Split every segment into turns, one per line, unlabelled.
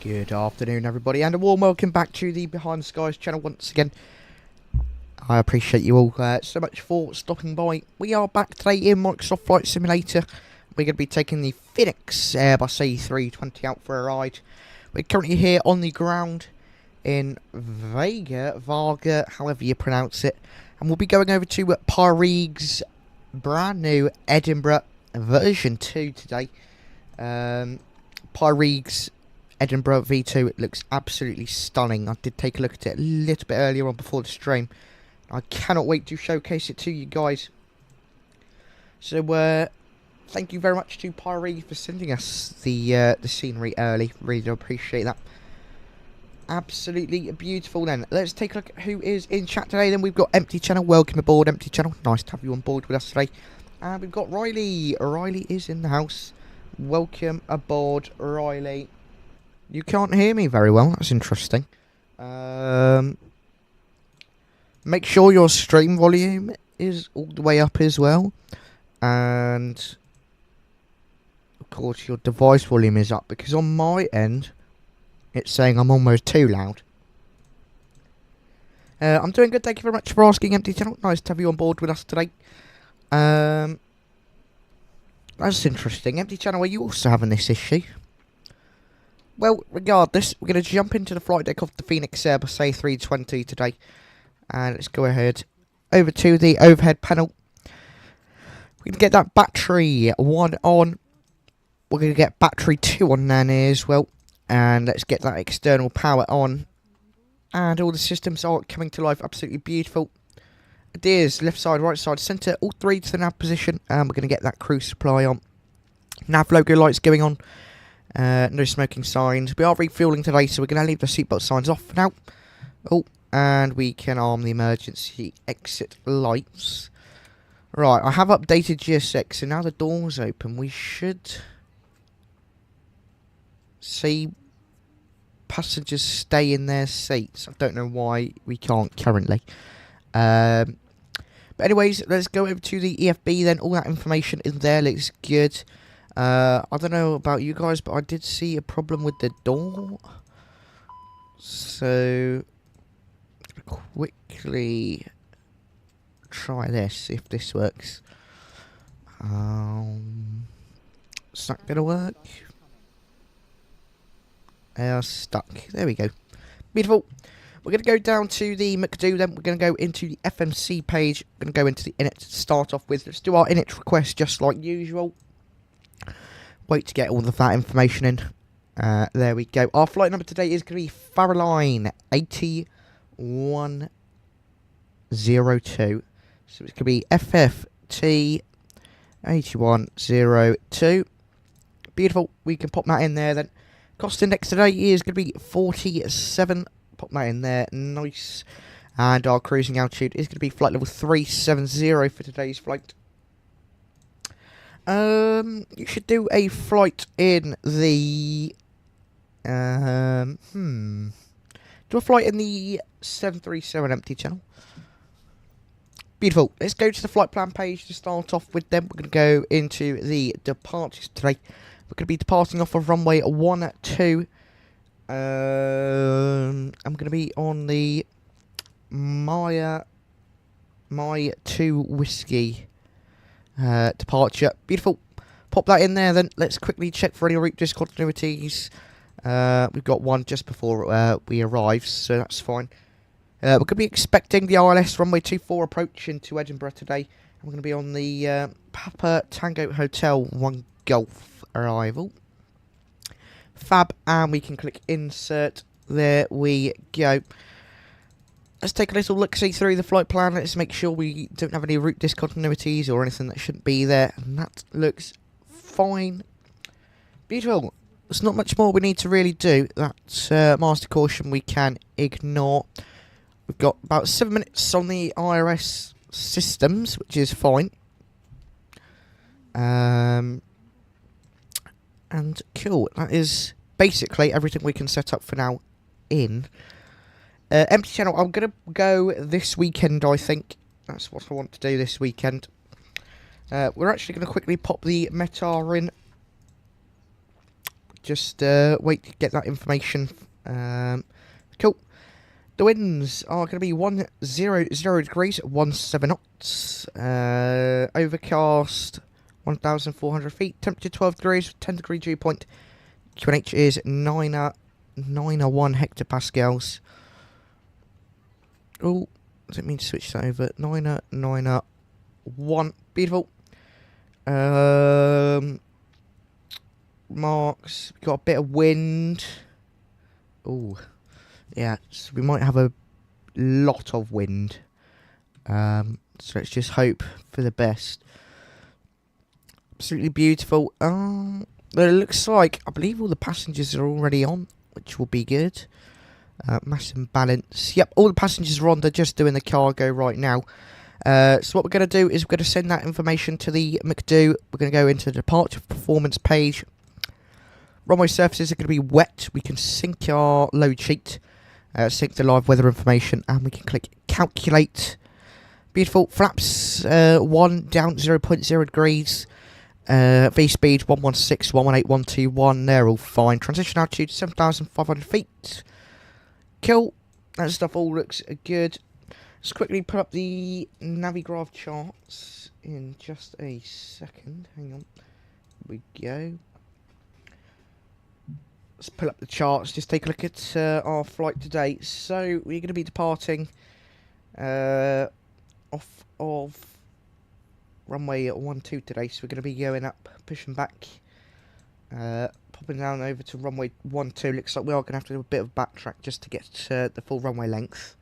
Good afternoon, everybody, and a warm welcome back to the Behind the Skies channel once again. I appreciate you all so much for stopping by. We are back today in Microsoft Flight Simulator. We're going to be taking the Fenix Airbus A320 out for a ride. We're currently here on the ground in Vágar, however you pronounce it. And we'll be going over to Pyreegue's brand new Edinburgh version 2 today. Pyreegue's Edinburgh V2, it looks absolutely stunning. I did take a look at it a little bit earlier on before the stream. I cannot wait to showcase it to you guys. So, thank you very much to Pyreegue for sending us the scenery early. Really do appreciate that. Absolutely beautiful then. Let's take a look at who is in chat today. Then we've got 𝗵𝗄𝐴𝐶𝐻. Welcome aboard, 𝗵𝗄𝐴𝐶𝐻. Nice to have you on board with us today. And we've got Riley. Riley is in the house. Welcome aboard, Riley. You can't hear me very well. That's interesting. Make sure your stream volume is all the way up as well. And, of course, your device volume is up. Because on my end, it's saying I'm almost too loud. I'm doing good. Thank you very much for asking, 𝗵𝗄𝐴𝐶𝐻. Nice to have you on board with us today. That's interesting. 𝗵𝗄𝐴𝐶𝐻, are you also having this issue? Well, regardless, we're going to jump into the flight deck of the Fenix Airbus A320 today. And let's go ahead over to the overhead panel. We're going to get that battery 1 on. We're going to get battery 2 on there as well. And let's get that external power on. And all the systems are coming to life. Absolutely beautiful. Ideas, left side, right side, centre, all three to the nav position. And we're going to get that crew supply on. Nav logo lights going on. No smoking signs. We are refueling today, so we're going to leave the seatbelt signs off for now. Oh, and we can arm the emergency exit lights. Right, I have updated GSX, so now the door's open. We should see passengers stay in their seats. I don't know why we can't currently. But anyways, let's go over to the EFB then. All that information in there looks good. I don't know about you guys, but I did see a problem with the door. So, quickly try this, see if this works. It's not going to work. Stuck. There we go. Beautiful. We're going to go down to the McDo then. We're going to go into the FMC page. We're going to go into the init to start off with. Let's do our init request just like usual. Wait to get all of that information in. There we go. Our flight number today is going to be Fahrenheit 8102. So it's going to be FFT 8102. Beautiful. We can pop that in there then. Cost index today is going to be 47. Pop that in there. Nice. And our cruising altitude is going to be flight level 370 for today's flight. You should do a flight in the, do a flight in the 737 𝗵𝗄𝐴𝐶𝐻. Beautiful. Let's go to the flight plan page to start off with them. We're going to go into the departures today. We're going to be departing off of runway 12. I'm going to be on the My 2 Whiskey departure. Beautiful. Pop that in there then. Let's quickly check for any route discontinuities. We've got one just before we arrive, so that's fine. We're going to be expecting the RLS runway 24 approach into Edinburgh today. And we're going to be on the Papa Tango Hotel 1 Golf arrival. Fab, and we can click insert. There we go. Let's take a little look-see through the flight plan. Let's make sure we don't have any route discontinuities or anything that shouldn't be there. And that looks fine. Beautiful. There's not much more we need to really do. That master caution we can ignore. We've got about 7 minutes on the IRS systems, which is fine. And cool. That is basically everything we can set up for now in 𝗵𝗄𝐴𝐶𝐻. I'm going to go this weekend, I think. That's what I want to do this weekend. We're actually going to quickly pop the METAR in. just wait to get that information. Cool. The winds are going to be 100 degrees at 17 knots. Overcast, 1,400 feet. Temperature 12 degrees, 10 degree dew point. QNH is 901 hectopascals. Oh, does it mean to switch that over? 901. Beautiful. Marks. We've got a bit of wind. Oh, yeah. So we might have a lot of wind. So let's just hope for the best. Absolutely beautiful. It looks like, I believe all the passengers are already on, which will be good. Mass imbalance. Yep, all the passengers are on. They're just doing the cargo right now. So what we're going to do is we're going to send that information to the 𝗏𝗂. We're going to go into the departure performance page. Runway surfaces are going to be wet. We can sync our load sheet, sync the live weather information, and we can click calculate. Beautiful. Flaps 1 down 0.0 degrees. V speed 116, 118, 121. They're all fine. Transition altitude 7,500 feet. Cool. That stuff all looks good. Let's quickly put up the Navigraph charts in just a second. Hang on. Here we go. Let's pull up the charts. Just take a look at our flight today. So we're going to be departing off of runway 12 today. So we're going to be going up, pushing back, popping down over to runway 12. Looks like we are going to have to do a bit of backtrack just to get the full runway length,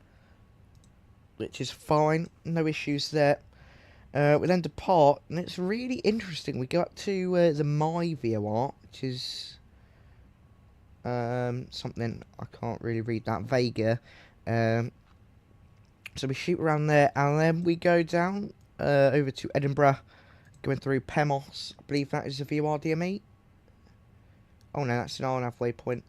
which is fine, no issues there. We then depart, and it's really interesting. We go up to the 𝗦𝗽𝗶𝗶𝗃, which is something I can't really read that. Vágar. So we shoot around there, and then we go down over to Edinburgh, going through Pemos. I believe that is the VORDME. Oh no, that's an RNAV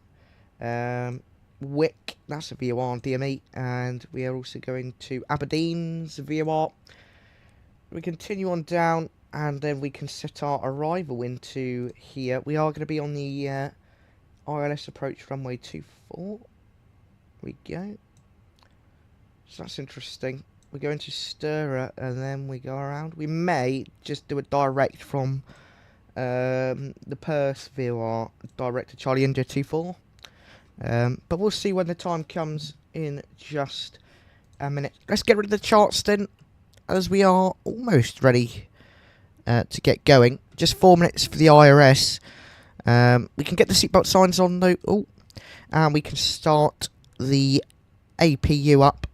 waypoint. Wick, that's a VORDME, and we are also going to Aberdeen's VOR. We continue on down, and then we can set our arrival into here. We are going to be on the ILS approach runway 24. We go. So that's interesting. We go into 𝗗𝗃, and then we go around. We may just do a direct from the Perth VOR direct to Charlie India 24. But we'll see when the time comes in just a minute. Let's get rid of the charts then, as we are almost ready to get going. Just 4 minutes for the IRS. We can get the seatbelt signs on though. Oh, and we can start the APU up.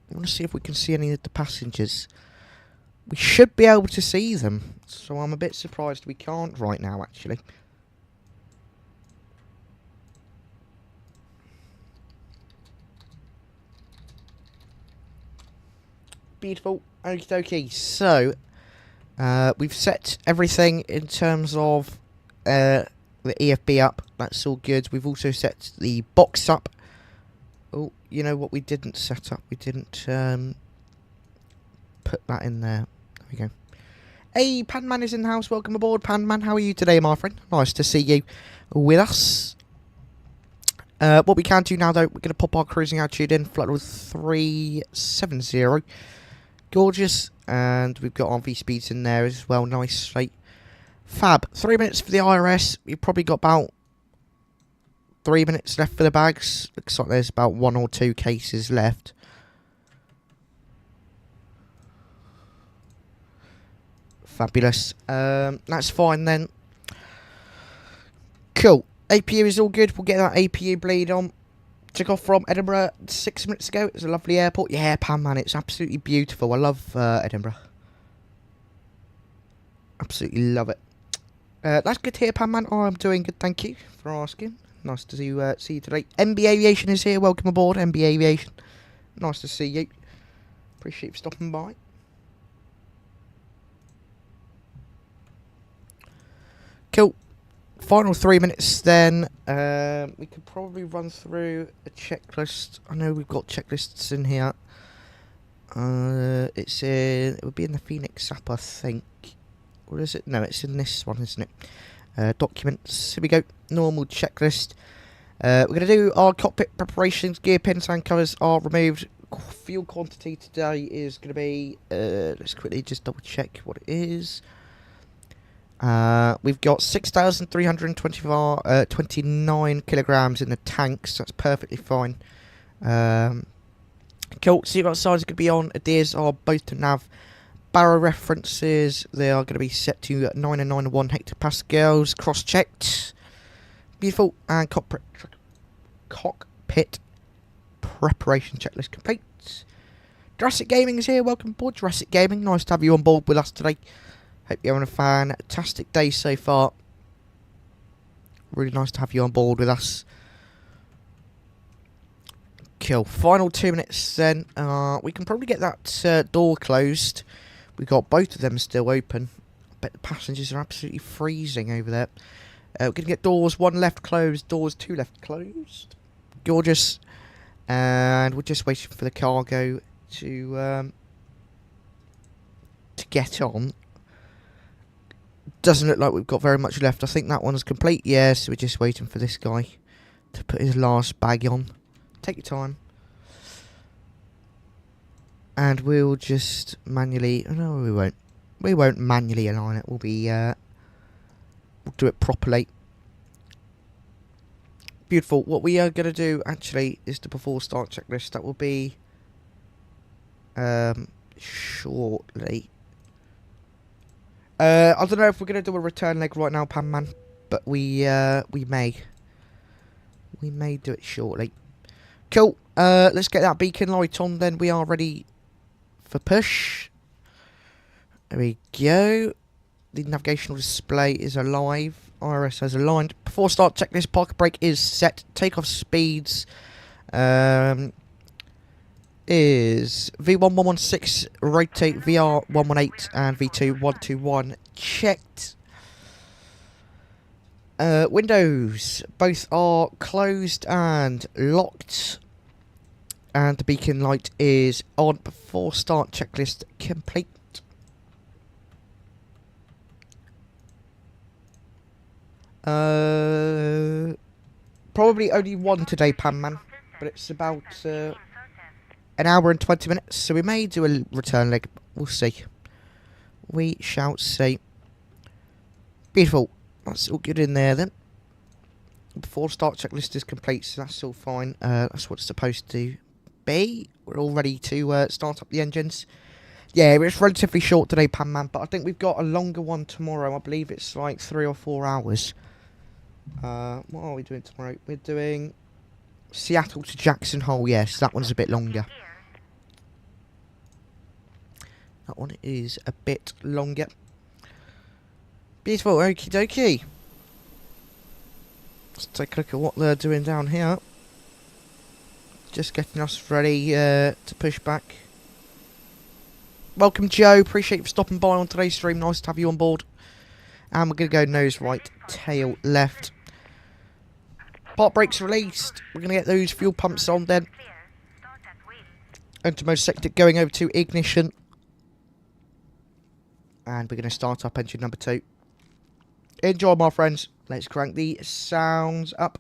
I want to see if we can see any of the passengers. We should be able to see them, so I'm a bit surprised we can't right now actually. Beautiful. Okie dokie. So we've set everything in terms of the EFB up. That's all good. We've also set the box up. Oh, you know what we didn't set up? We didn't put that in there. There we go. Hey, Panman is in the house. Welcome aboard, Panman. How are you today, my friend? Nice to see you with us. What we can do now, though, we're going to pop our cruising altitude in. Flight level 370. Gorgeous. And we've got our V speeds in there as well. Nicely. Fab. 3 minutes for the IRS. We've probably got about 3 minutes left for the bags. Looks like there's about 1 or 2 cases left. Fabulous. That's fine then. Cool. APU is all good. We'll get that APU bleed on. Took off from Edinburgh 6 minutes ago. It's a lovely airport. Yeah, Pam, man, it's absolutely beautiful. I love Edinburgh. Absolutely love it. That's good to hear, Pam, man. Oh, I'm doing good. Thank you for asking. Nice to see you today. MB Aviation is here. Welcome aboard, MB Aviation. Nice to see you. Appreciate you stopping by. Cool. Final 3 minutes then. We could probably run through a checklist. I know we've got checklists in here. It would be in the Fenix app, I think. Or is it? No, it's in this one, isn't it? Documents. Here we go. Normal checklist. We're going to do our cockpit preparations. Gear pins and covers are removed. Fuel quantity today is going to be... let's quickly just double check what it is. We've got 6,329 kilograms in the tanks. That's perfectly fine. Cool. Seatbelt size is going to be on. Adheres are both to nav. Barrow references, they are going to be set to 9 and 9 1 hectopascals. Cross-checked. Beautiful. And cockpit preparation checklist complete. 𝗗𝗄cie Gaming is here. Welcome aboard, 𝗗𝗄cie Gaming. Nice to have you on board with us today. Hope you're having a fantastic day so far. Really nice to have you on board with us. Cool. Final 2 minutes then. We can probably get that door closed. We've got both of them still open. I bet the passengers are absolutely freezing over there. We're going to get doors 1 left closed, doors 2 left closed. Gorgeous. And we're just waiting for the cargo to get on. Doesn't look like we've got very much left. I think that one's complete. Yeah, so we're just waiting for this guy to put his last bag on. Take your time. And we'll just manually... No, we won't. We won't manually align it. We'll be... we'll do it properly. Beautiful. What we are going to do, actually, is the before start checklist. That will be... shortly. I don't know if we're going to do a return leg right now, Pan Man. But we may. We may do it shortly. Cool. Let's get that beacon light on then. We are ready for push. There we go. The navigational display is alive. IRS has aligned. Before start checklist, park brake is set. Takeoff speeds is V1116, rotate VR118 and V2121 checked. Windows both are closed and locked. And the beacon light is on. Before start checklist complete. Probably only one today, Pan Man. But it's about an hour and 20 minutes. So we may do a return leg. We'll see. We shall see. Beautiful. That's all good in there then. Before start checklist is complete, so that's all fine. That's what it's supposed to be. We're all ready to start up the engines. Yeah, it's relatively short today, Pan Man, but I think we've got a longer one tomorrow. I believe it's like 3 or 4 hours. What are we doing tomorrow? We're doing Seattle to Jackson Hole. Yes, that one's a bit longer. That one is a bit longer. Beautiful, okie dokie. Let's take a look at what they're doing down here. Just getting us ready to push back. Welcome, Joe. Appreciate you for stopping by on today's stream. Nice to have you on board. And we're going to go nose right, tail left. Park brakes released. We're going to get those fuel pumps on then. Entermost sector going over to ignition. And we're going to start up engine number 2. Enjoy, my friends. Let's crank the sounds up.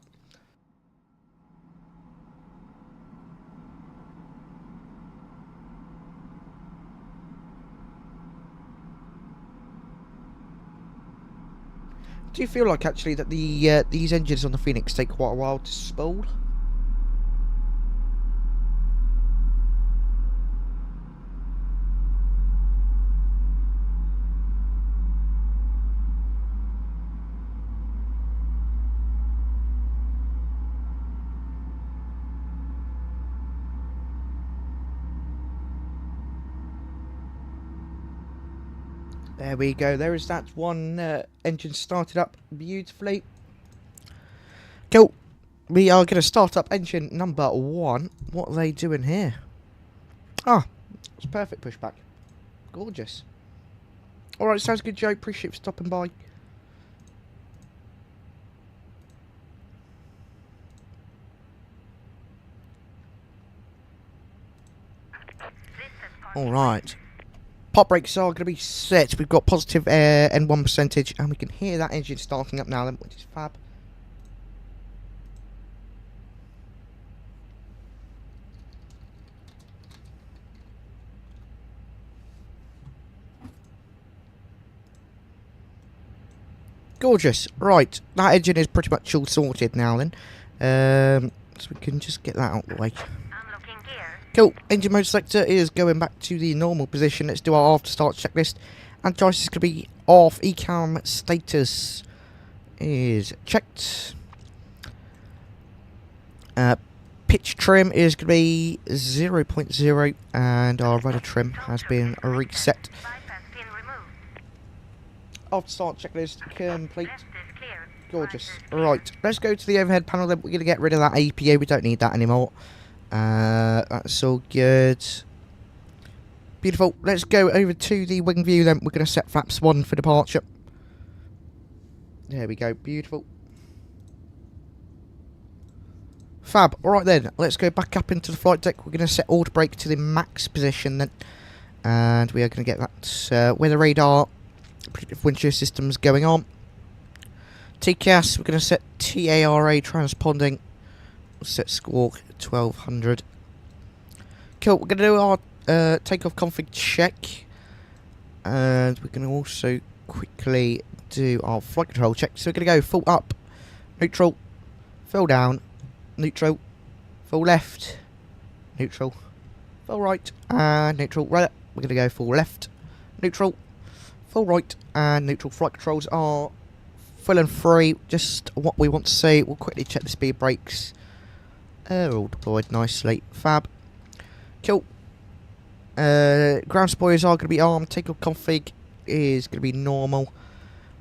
Do you feel like actually that the these engines on the Fenix take quite a while to spool? There we go. There is that one engine started up beautifully. Cool. We are going to start up engine number 1. What are they doing here? Ah, it's perfect pushback. Gorgeous. Alright, sounds good, Joe. Appreciate you for stopping by. Alright. Pop brakes are going to be set. We've got positive N1 percentage, and we can hear that engine starting up now, then, which is fab. Gorgeous. Right, that engine is pretty much all sorted now then. So we can just get that out of the way. Cool. Engine mode selector is going back to the normal position. Let's do our after start checklist. And Joyce is going to be off. ECAM status is checked. Pitch trim is going to be 0.0, and our rudder trim has been reset. After start checklist complete. Gorgeous. Right, let's go to the overhead panel then. We're going to get rid of that APA. We don't need that anymore. That's all good. Beautiful. Let's go over to the wing view then. We're going to set flaps 1 for departure. There we go. Beautiful. Fab. Alright then, let's go back up into the flight deck. We're going to set auto brake to the max position then. And we are going to get that weather radar, predictive wind shear systems going on. TCAS, we're going to set TARA transponding. We'll set squawk 1200. Cool, we're going to do our takeoff config check. And we're going to also quickly do our flight control check. So we're going to go full up, neutral, full down, neutral, full left, neutral, full right, and neutral. Right, we're going to go full left, neutral, full right, and neutral. Flight controls are full and free, just what we want to see. We'll quickly check the speed brakes. All deployed nicely. Fab. Cool. Ground spoilers are going to be armed. Takeoff config is going to be normal.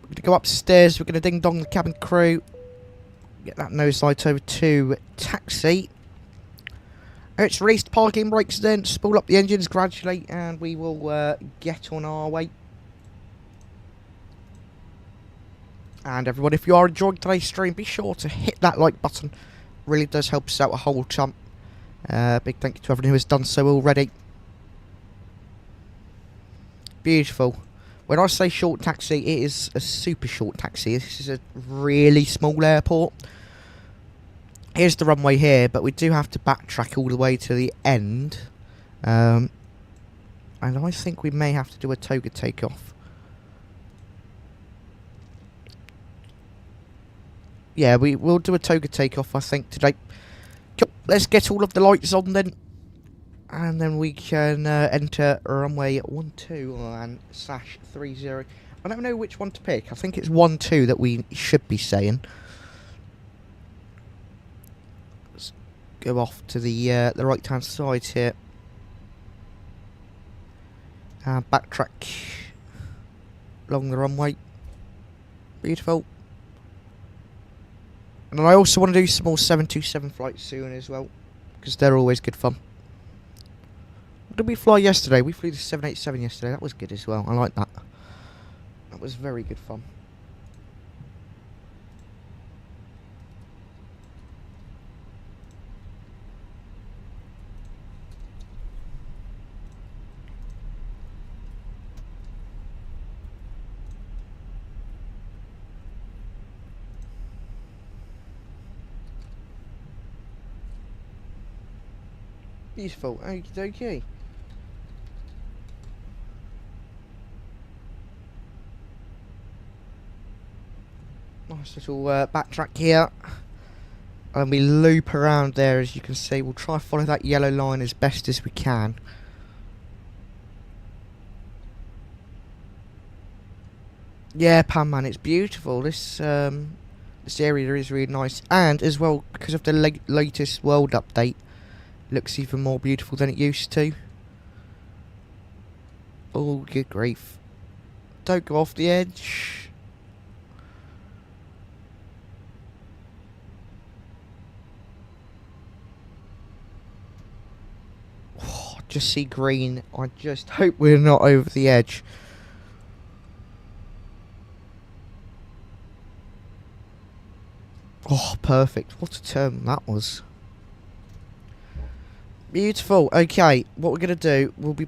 We're going to go upstairs. We're going to ding dong the cabin crew. Get that nose light over to taxi. It's released parking brakes then. Spool up the engines gradually, and we will get on our way. And everyone, if you are enjoying today's stream, be sure to hit that like button. Really does help us out a whole chunk. Big thank you to everyone who has done so already. Beautiful. When I say short taxi, it is a super short taxi. This is a really small airport. Here's the runway here, but we do have to backtrack all the way to the end. And I think we may have to do a toga takeoff. Yeah, we will do a toga takeoff, I think, today. Cool. Let's get all of the lights on then. And then we can enter runway 12 and /30. I don't know which one to pick. I think it's 12 that we should be saying. Let's go off to the right-hand side here. And backtrack along the runway. Beautiful. And I also want to do some more 727 flights soon as well, because they're always good fun. What did we fly yesterday? We flew the 787 yesterday. That was good as well. I like that. That was very good fun. Beautiful. Okie dokie. Nice little backtrack here. And we loop around there, as you can see. We'll try to follow that yellow line as best as we can. Yeah, Pan Man, it's beautiful. This area is really nice. And as well, because of the latest world update, looks even more beautiful than it used to. Oh, good grief. Don't go off the edge. Oh, I just see green. I just hope we're not over the edge. Oh, perfect. What a turn that was. Beautiful. Okay, what we're going to do, we'll be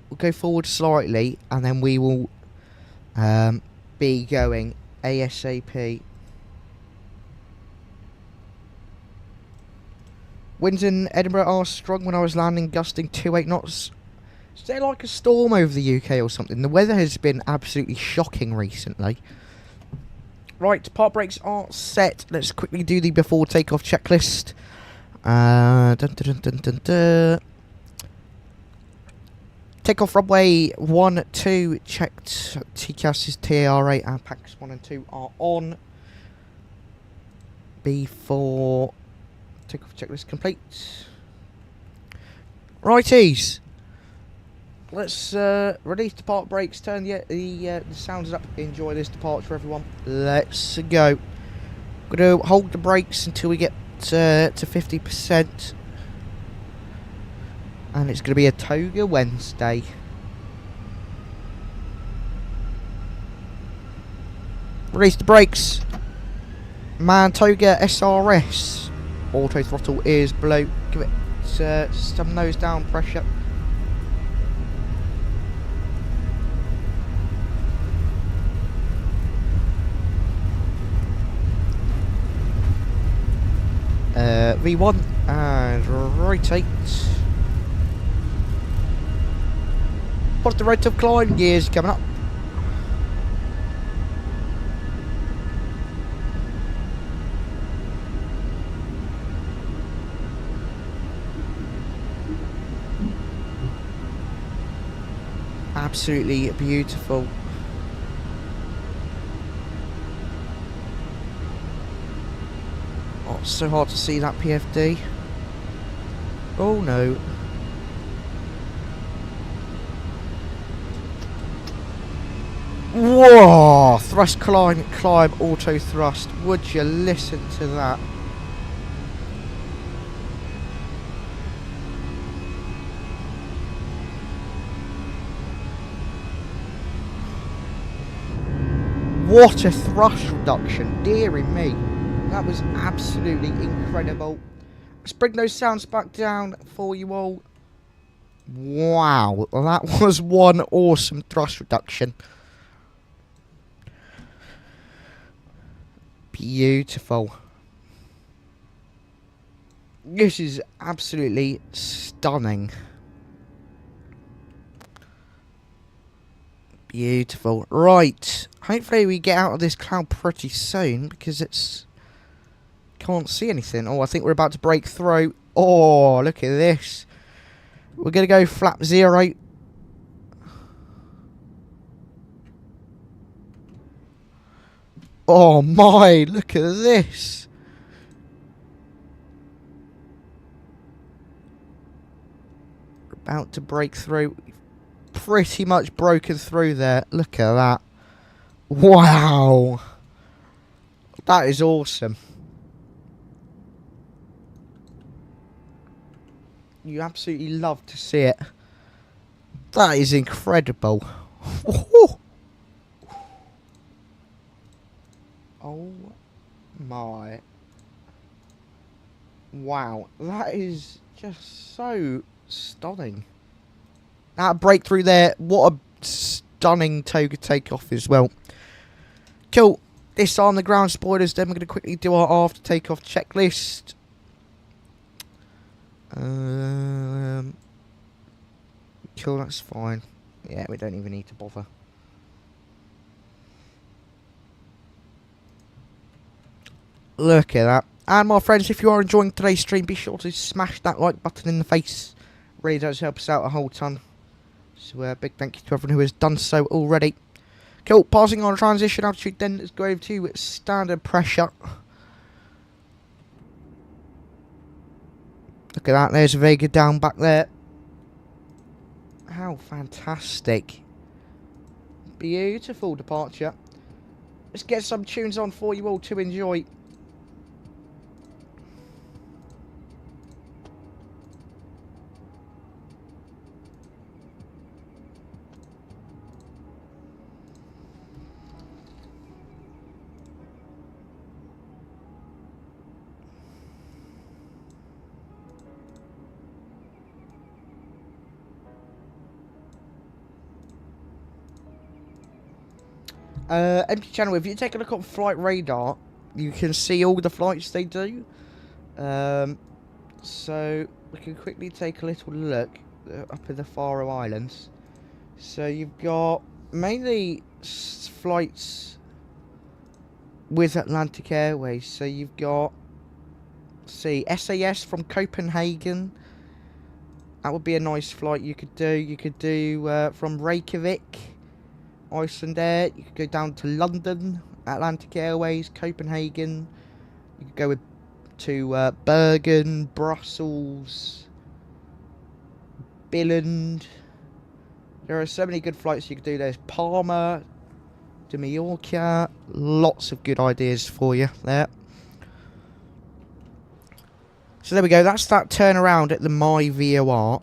we'll go forward slightly, and then we will be going ASAP. Winds in Edinburgh are strong. When I was landing, gusting 28 knots. Is there like a storm over the UK or something? The weather has been absolutely shocking recently. Right, part brakes are set. Let's quickly do the before takeoff checklist. Dun, dun, dun, dun, dun, dun. Takeoff runway 1, 2 checked. TCAS's TAR8 and packs 1 and 2 are on. B4 takeoff checklist complete. Righties. Let's release the part brakes, turn the sounds up, enjoy this departure everyone. Let's go. Gonna hold the brakes until we get to 50%. And it's gonna be a Toga Wednesday. Release the brakes. Man, Toga SRS. Auto throttle is below. Give it some nose down pressure. V1 and rotate. Positive rate of climb, gears coming up. Absolutely beautiful. Oh, it's so hard to see that PFD. Oh no. Whoa! Thrust, climb, auto thrust. Would you listen to that? What a thrust reduction, dearie me. That was absolutely incredible. Let's bring those sounds back down for you all. Wow, that was one awesome thrust reduction. Beautiful. This is absolutely stunning. Beautiful. Right. Hopefully we get out of this cloud pretty soon because it's... Can't see anything. Oh, I think we're about to break through. Oh, look at this. We're going to go flap 0. Oh my, look at this. We're about to break through. Pretty much broken through there. Look at that. Wow. That is awesome. You absolutely love to see it. That is incredible. Oh my. Wow. That is just so stunning. That breakthrough there. What a stunning Toga takeoff as well. Cool. Disarm the ground spoilers. Then we're going to quickly do our after takeoff checklist. Cool, that's fine. Yeah, we don't even need to bother. Look at that. And my friends, if you are enjoying today's stream, be sure to smash that like button in the face. Really does help us out a whole ton. So a big thank you to everyone who has done so already. Cool, passing on transition altitude, then let's go over to standard pressure. Look at that, there's Vega down back there. How fantastic. Beautiful departure. Let's get some tunes on for you all to enjoy. Empty channel, if you take a look on flight radar, you can see all the flights they do. So we can quickly take a little look up in the Faroe Islands. So you've got mainly flights with Atlantic Airways. So you've got, see, SAS from Copenhagen. That would be a nice flight you could do. You could do from Reykjavik, Iceland. You could go down to London, Atlantic Airways, Copenhagen. You could go to Bergen, Brussels, Billund. There are so many good flights you could do. There's Palma, to Mallorca. Lots of good ideas for you there. So there we go. That's that turnaround at the 𝗦𝗂𝗃𝗀.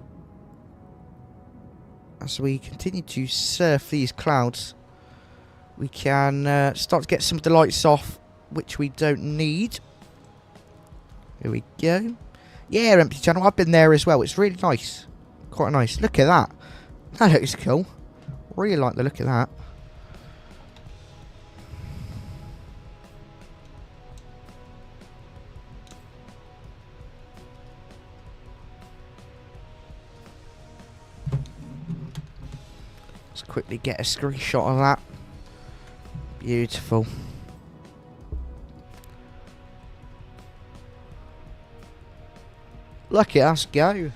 As we continue to surf these clouds, we can start to get some of the lights off, which we don't need. Here we go. Yeah, empty channel. I've been there as well. It's really nice. Quite nice. Look at that. That looks cool. Really like the look of that. Let's quickly get a screenshot of that. Beautiful. Look at us go.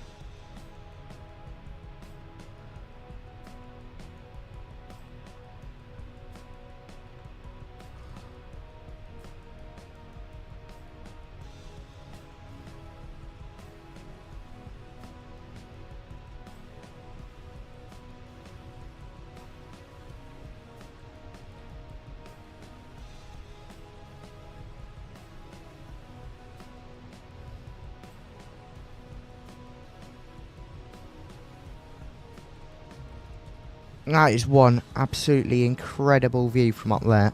That is one absolutely incredible view from up there.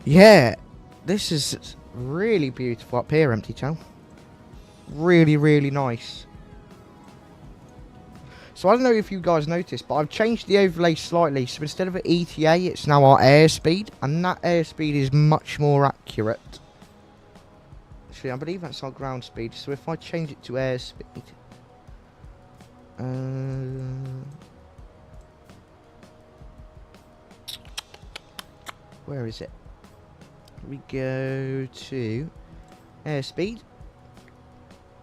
Yeah, this is really beautiful up here, empty channel. Really, really nice. So I don't know if you guys noticed, but I've changed the overlay slightly. So instead of an ETA, it's now our airspeed, and that airspeed is much more accurate. Actually, I believe that's our ground speed. So if I change it to airspeed. Where is it? We go to airspeed.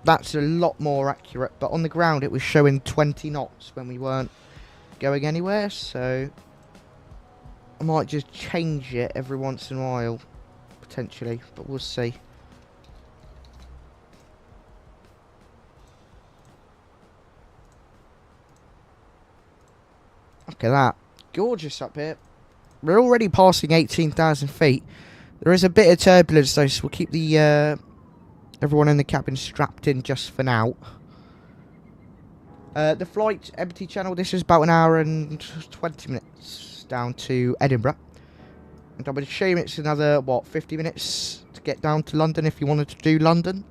That's a lot more accurate, but on the ground it was showing 20 knots when we weren't going anywhere, so I might just change it every once in a while, potentially, but we'll see. Look at that. Gorgeous up here. We're already passing 18,000 feet. There is a bit of turbulence though, so we'll keep the everyone in the cabin strapped in just for now. The flight, empty channel, this is about an hour and 20 minutes down to Edinburgh. And I would assume it's another, what, 50 minutes to get down to London if you wanted to do London.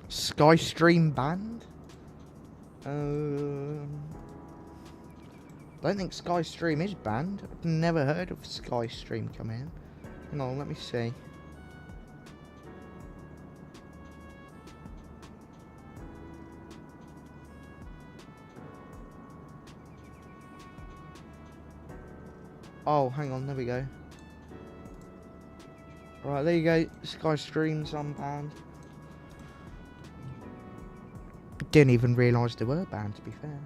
Skystream banned? I don't think Skystream is banned. I've never heard of Skystream come in. Hang on, let me see. Oh, hang on, there we go. Right, there you go. Skystream's unbanned. Didn't even realise they were banned, to be fair.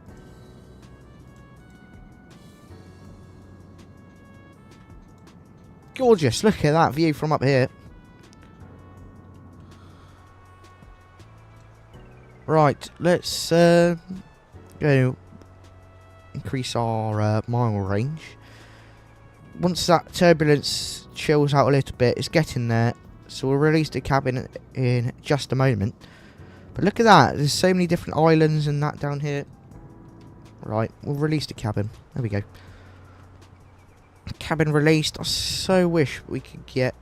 Gorgeous, look at that view from up here. Right, let's go increase our mile range. Once that turbulence chills out a little bit, it's getting there, so we'll release the cabin in just a moment. But look at that. There's so many different islands and that down here. Right, we'll release the cabin. There we go. Cabin released. I so wish we could get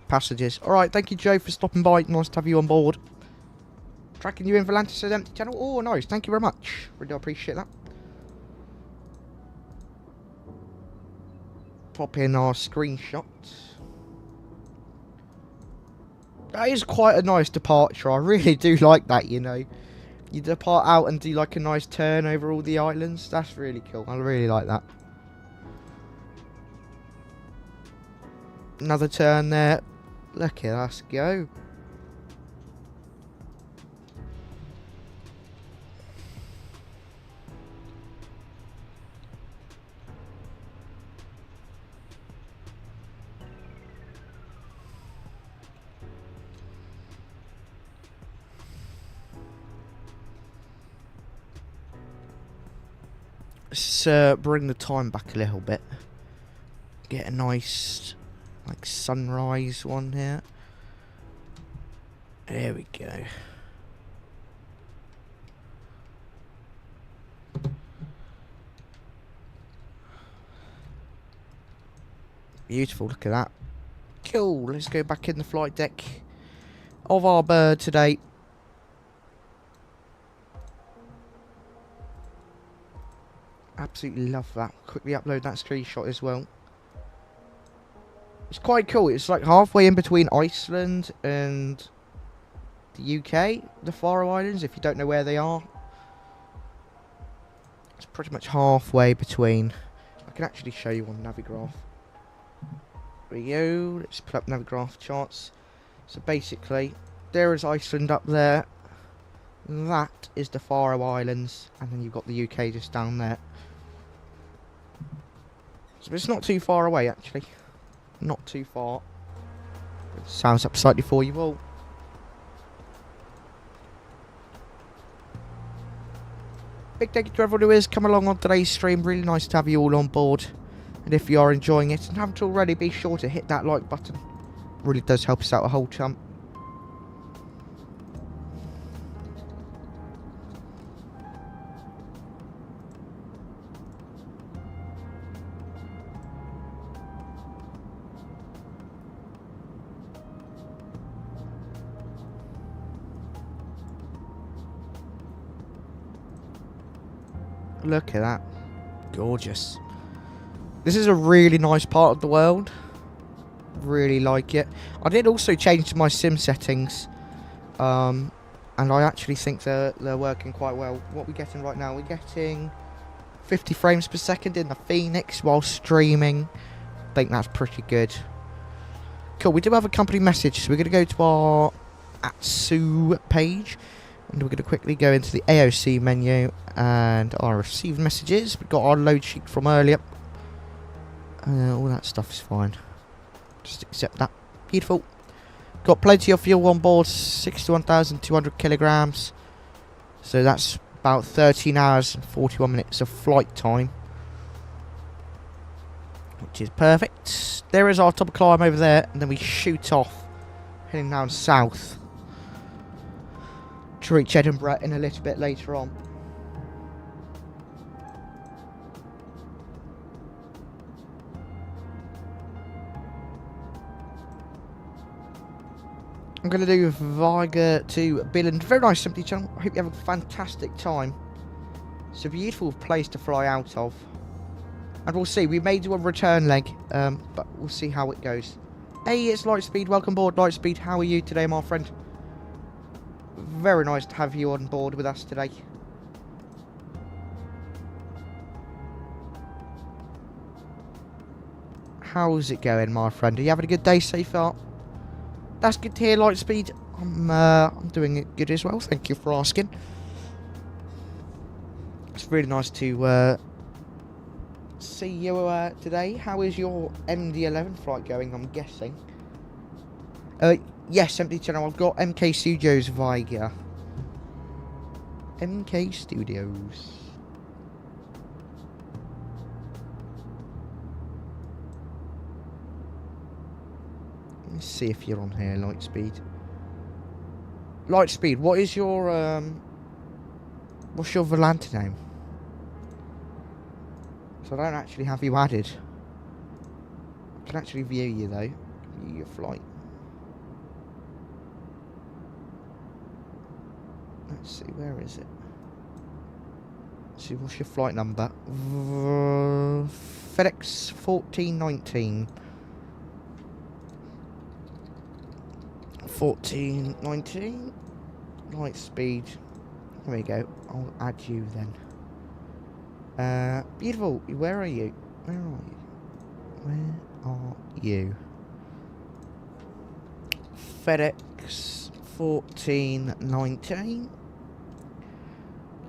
passengers. Alright, thank you, Joe, for stopping by. Nice to have you on board. Tracking you in Volantis' empty channel. Oh, nice. Thank you very much. Really do appreciate that. Pop in our screenshot. That is quite a nice departure. I really do like that, you know. You depart out and do like a nice turn over all the islands. That's really cool. I really like that. Another turn there. Look at us go. Let's bring the time back a little bit. Get a nice, like, sunrise one here. There we go. Beautiful, look at that. Cool, let's go back in the flight deck of our bird today. Absolutely love that. Quickly upload that screenshot as well. It's quite cool. It's like halfway in between Iceland and the UK, the Faroe Islands, if you don't know where they are. It's pretty much halfway between. I can actually show you on Navigraph. There we go. Let's pull up Navigraph charts. So basically, there is Iceland up there. That is the Faroe Islands. And then you've got the UK just down there. So it's not too far away, actually. Not too far. It sounds up slightly for you all. Big thank you to everyone who is coming along on today's stream. Really nice to have you all on board. And if you are enjoying it and haven't already, be sure to hit that like button. It really does help us out a whole chunk. Look at that. Gorgeous. This is a really nice part of the world. Really like it. I did also change my sim settings. And I actually think they're working quite well. What we're getting right now, we're getting 50 frames per second in the Fenix while streaming. I think that's pretty good. Cool, we do have a company message. So we're going to go to our 𝗓𝗄 page. And we're going to quickly go into the AOC menu and our received messages. We've got our load sheet from earlier. All that stuff is fine. Just accept that. Beautiful. Got plenty of fuel on board, 61,200 kilograms. So that's about 13 hours and 41 minutes of flight time. Which is perfect. There is our top climb over there. And then we shoot off, heading down south. To reach Edinburgh in a little bit later on. I'm going to do Vágar to Billund. Very nice empty channel. I hope you have a fantastic time. It's a beautiful place to fly out of. And we'll see. We may do a return leg, but we'll see how it goes. Hey, it's Lightspeed. Welcome aboard, Lightspeed. How are you today, my friend? Very nice to have you on board with us today. How's it going, my friend? Are you having a good day so far? That's good to hear, Lightspeed. I'm doing it good as well. Thank you for asking. It's really nice to see you today. How is your MD-11 flight going, I'm guessing? Yes, empty channel. I've got MK Studios Vágar. MK Studios. Let's see if you're on here, Lightspeed. Lightspeed, what is your what's your Volante name? So I don't actually have you added. I can actually view you though. View your flight. Let's see, where is it? Let's see, what's your flight number? Fenix 1419. 1419. Lightspeed. There we go. I'll add you then. Beautiful. Where are you? Where are you? Where are you? FedEx 1419.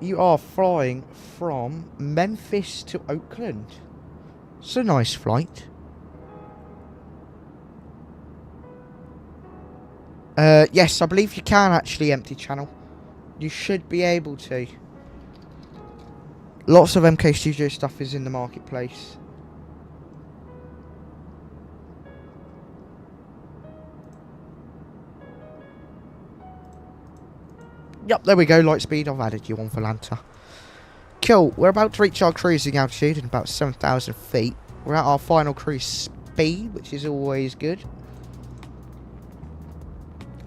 You are flying from Memphis to Oakland. It's a nice flight. Yes, I believe you can actually empty channel. You should be able to. Lots of MK Studio stuff is in the marketplace. Yep, there we go, Lightspeed. I've added you on Volante. Cool, we're about to reach our cruising altitude at about 7,000 feet. We're at our final cruise speed, which is always good.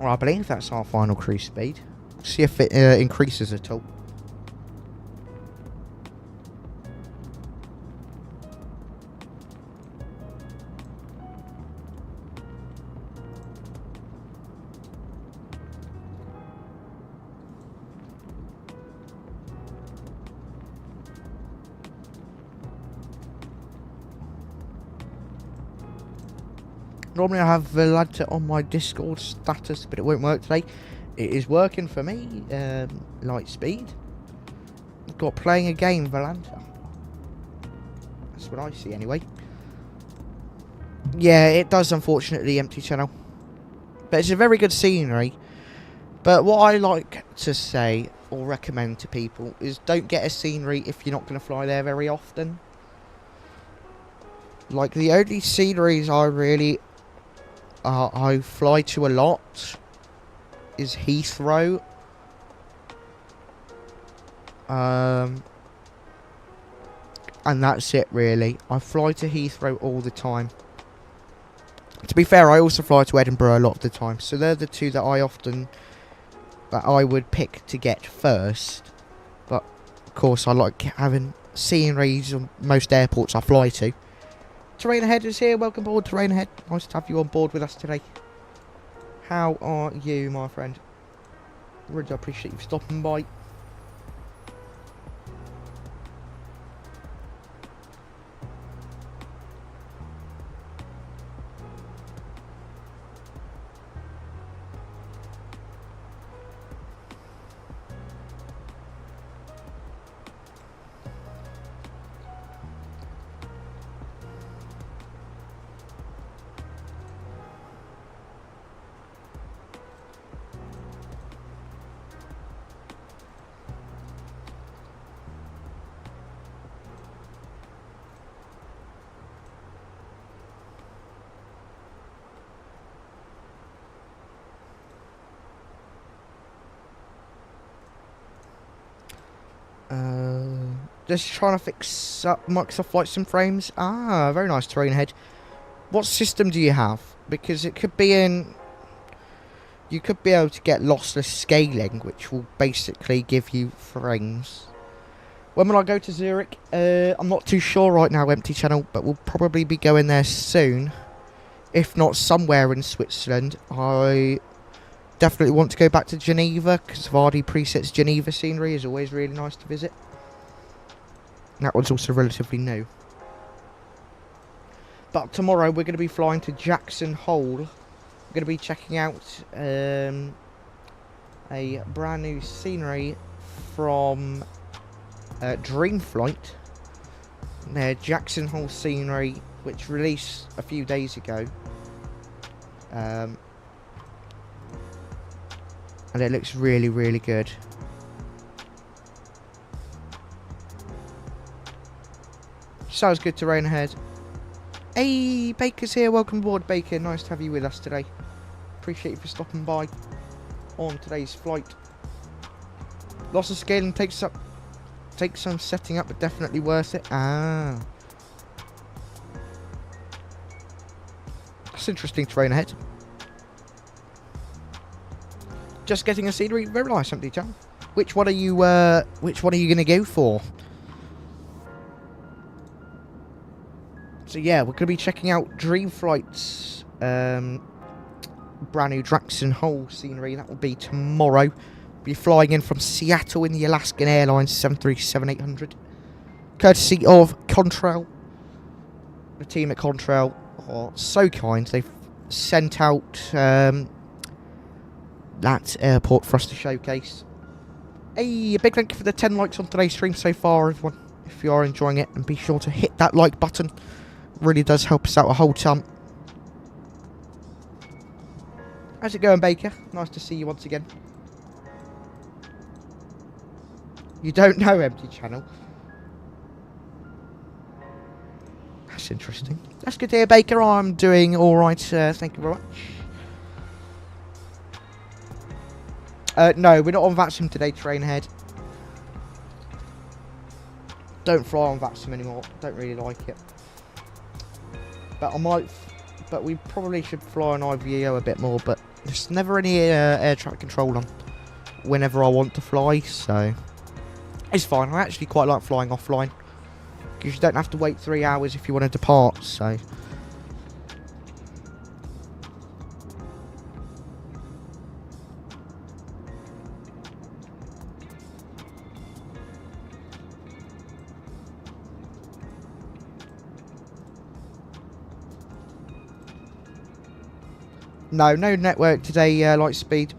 Well, I believe that's our final cruise speed. See if it increases at all. Normally I have Volante on my Discord status, but it won't work today. It is working for me, Lightspeed. I've got playing a game, Volante. That's what I see anyway. Yeah, it does unfortunately empty channel. But it's a very good scenery. But what I like to say or recommend to people is don't get a scenery if you're not going to fly there very often. Like the only sceneries I fly to a lot is Heathrow. And that's it really. I fly to Heathrow all the time. To be fair, I also fly to Edinburgh a lot of the time. So they're the two that I would pick to get first. But of course I like having sceneries on most airports I fly to. Terrain Ahead is here. Welcome aboard, Terrain Ahead. Nice to have you on board with us today. How are you, my friend? Really appreciate you stopping by. Just trying to fix up Microsoft Flight Sim frames. Ah, very nice, Terrain Ahead. What system do you have? Because it could be in... You could be able to get lossless scaling, which will basically give you frames. When will I go to Zurich? I'm not too sure right now, empty channel, but we'll probably be going there soon. If not somewhere in Switzerland. I definitely want to go back to Geneva, because Vardy presets Geneva scenery is always really nice to visit. That one's also relatively new. But tomorrow we're going to be flying to Jackson Hole. We're going to be checking out a brand new scenery from Dreamflight. Their Jackson Hole scenery, which released a few days ago. And it looks really, really good. Sounds good, Terrain Ahead. Hey, Baker's here. Welcome aboard, Baker. Nice to have you with us today. Appreciate you for stopping by. on today's flight. Lots of scaling takes some setting up, but definitely worth it. Ah. That's interesting terrain ahead. Just getting a scenery. Very nice, empty town. Which one are you gonna go for? So yeah, we're gonna be checking out Dream Flight's brand new Draxon Hole scenery. That will be tomorrow. We'll be flying in from Seattle in the Alaskan Airlines 737-800, courtesy of Contrail. The team at Contrail are so kind. They've sent out that airport for us to showcase. A big thank you for the 10 likes on today's stream so far, everyone. If you are enjoying it, and be sure to hit that like button. Really does help us out a whole ton. How's it going, Baker? Nice to see you once again. You don't know Empty Channel? That's interesting. That's good to hear, Baker. I'm doing alright, thank you very much. No, we're not on VATSIM today, train ahead. Don't fly on VATSIM anymore. Don't really like it. But I might... But we probably should fly on IVEO a bit more, but there's never any air traffic control on whenever I want to fly, so... It's fine. I actually quite like flying offline, because you don't have to wait 3 hours if you want to depart, so... No network today, Lightspeed.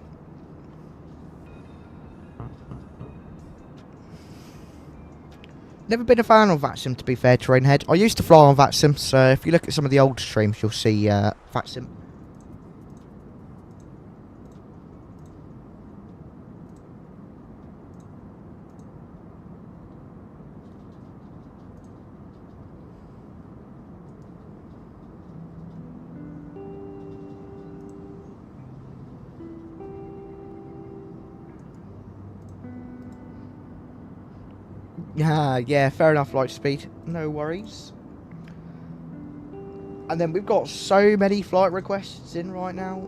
Never been a fan of VATSIM, to be fair, Trainhead. I used to fly on VATSIM, so if you look at some of the old streams, you'll see VATSIM. Yeah, fair enough, Lightspeed. No worries. And then we've got so many flight requests in right now.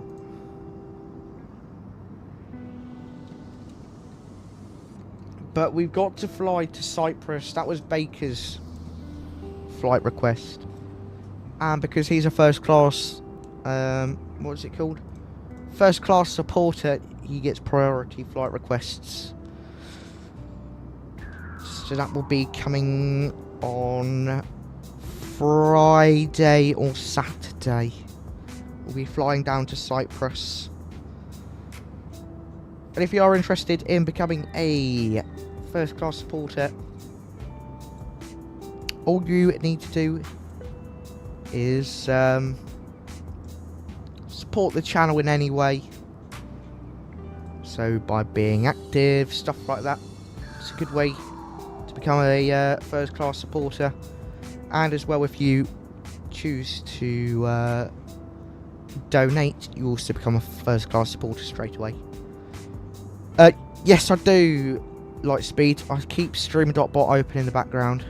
But we've got to fly to Cyprus. That was Baker's flight request. And because he's a first class, what is it called? First class supporter, he gets priority flight requests. So that will be coming on Friday or Saturday. We'll be flying down to Cyprus. And if you are interested in becoming a first class supporter, all you need to do is support the channel in any way. So by being active, stuff like that. It's a good way become a first class supporter, and as well, if you choose to donate, you also become a first class supporter straight away. Yes, I do, Lightspeed. I keep streamer.bot open in the background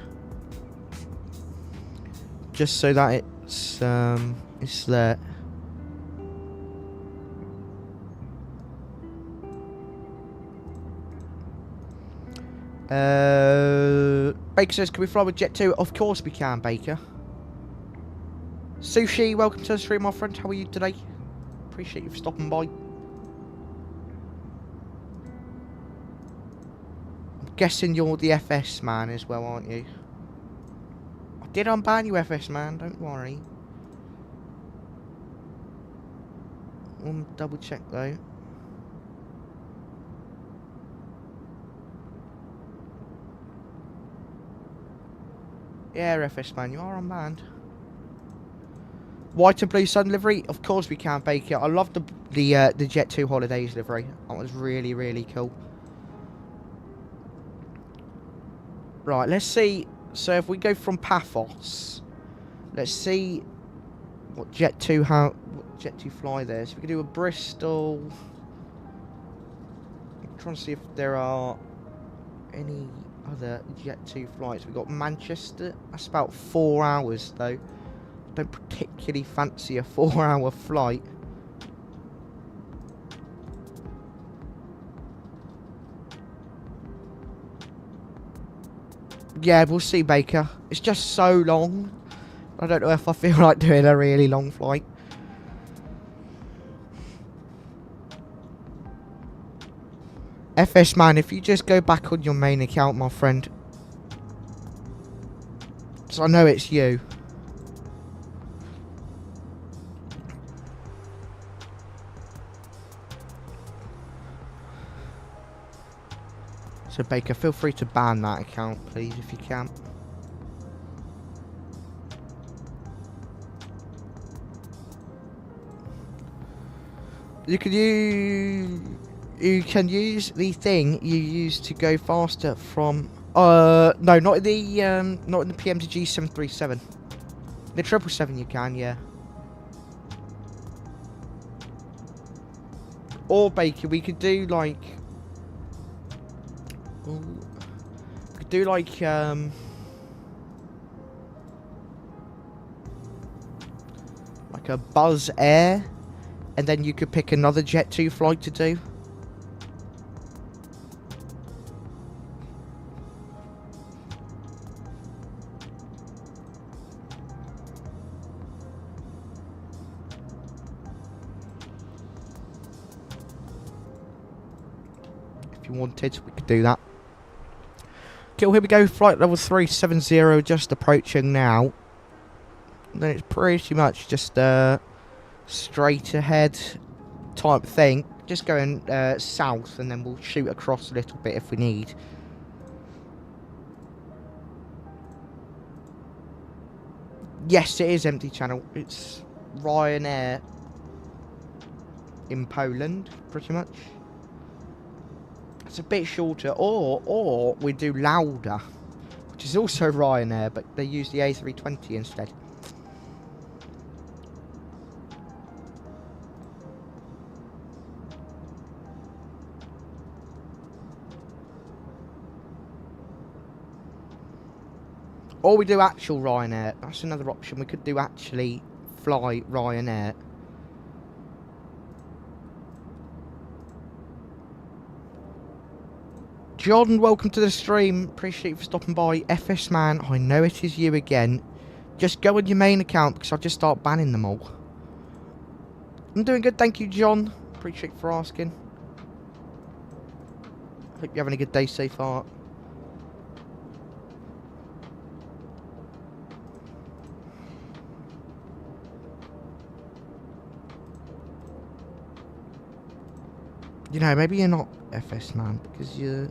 just so that it's there. Baker says, can we fly with Jet 2? Of course we can, Baker. 𝗓𝗓cie, welcome to the stream, my friend. How are you today? Appreciate you for stopping by. I'm guessing you're the FS man as well, aren't you? I did unban you, FS man, don't worry. I'll double check though. Yeah, FS man, you are unbanned. White and blue sun livery? Of course we can, Baker. I love the Jet 2 Holidays livery. That was really, really cool. Right, let's see. So if we go from Paphos, let's see what Jet 2 fly there. So we can do a Bristol. trying to see if there are any other Jet 2 flights. We've got Manchester. That's about 4 hours though. Don't particularly fancy a 4-hour flight. Yeah, we'll see, Baker. It's just so long. I don't know if I feel like doing a really long flight. FS man, if you just go back on your main account, my friend. So I know it's you. So Baker, feel free to ban that account, please, if you can. You can use the thing you use to go faster from no, not in the PMDG 737. The 777 you can, yeah. Or Baker, we could do like like a Buzz Air, and then you could pick another Jet 2 flight to do. If you wanted, we could do that. Okay, well, here we go. Flight level 370 just approaching now. Then it's pretty much just straight ahead type thing. Just going south, and then we'll shoot across a little bit if we need. Yes, it is empty channel. It's Ryanair in Poland, pretty much. It's a bit shorter, or we do louder, which is also Ryanair, but they use the A320 instead. Or we do actual Ryanair. That's another option. We could do actually fly Ryanair. John, welcome to the stream. Appreciate you for stopping by. FS man, I know it is you again. Just go on your main account because I'll just start banning them all. I'm doing good, thank you, John. Appreciate you for asking. Hope you're having a good day so far. You know, maybe you're not FS man because you're...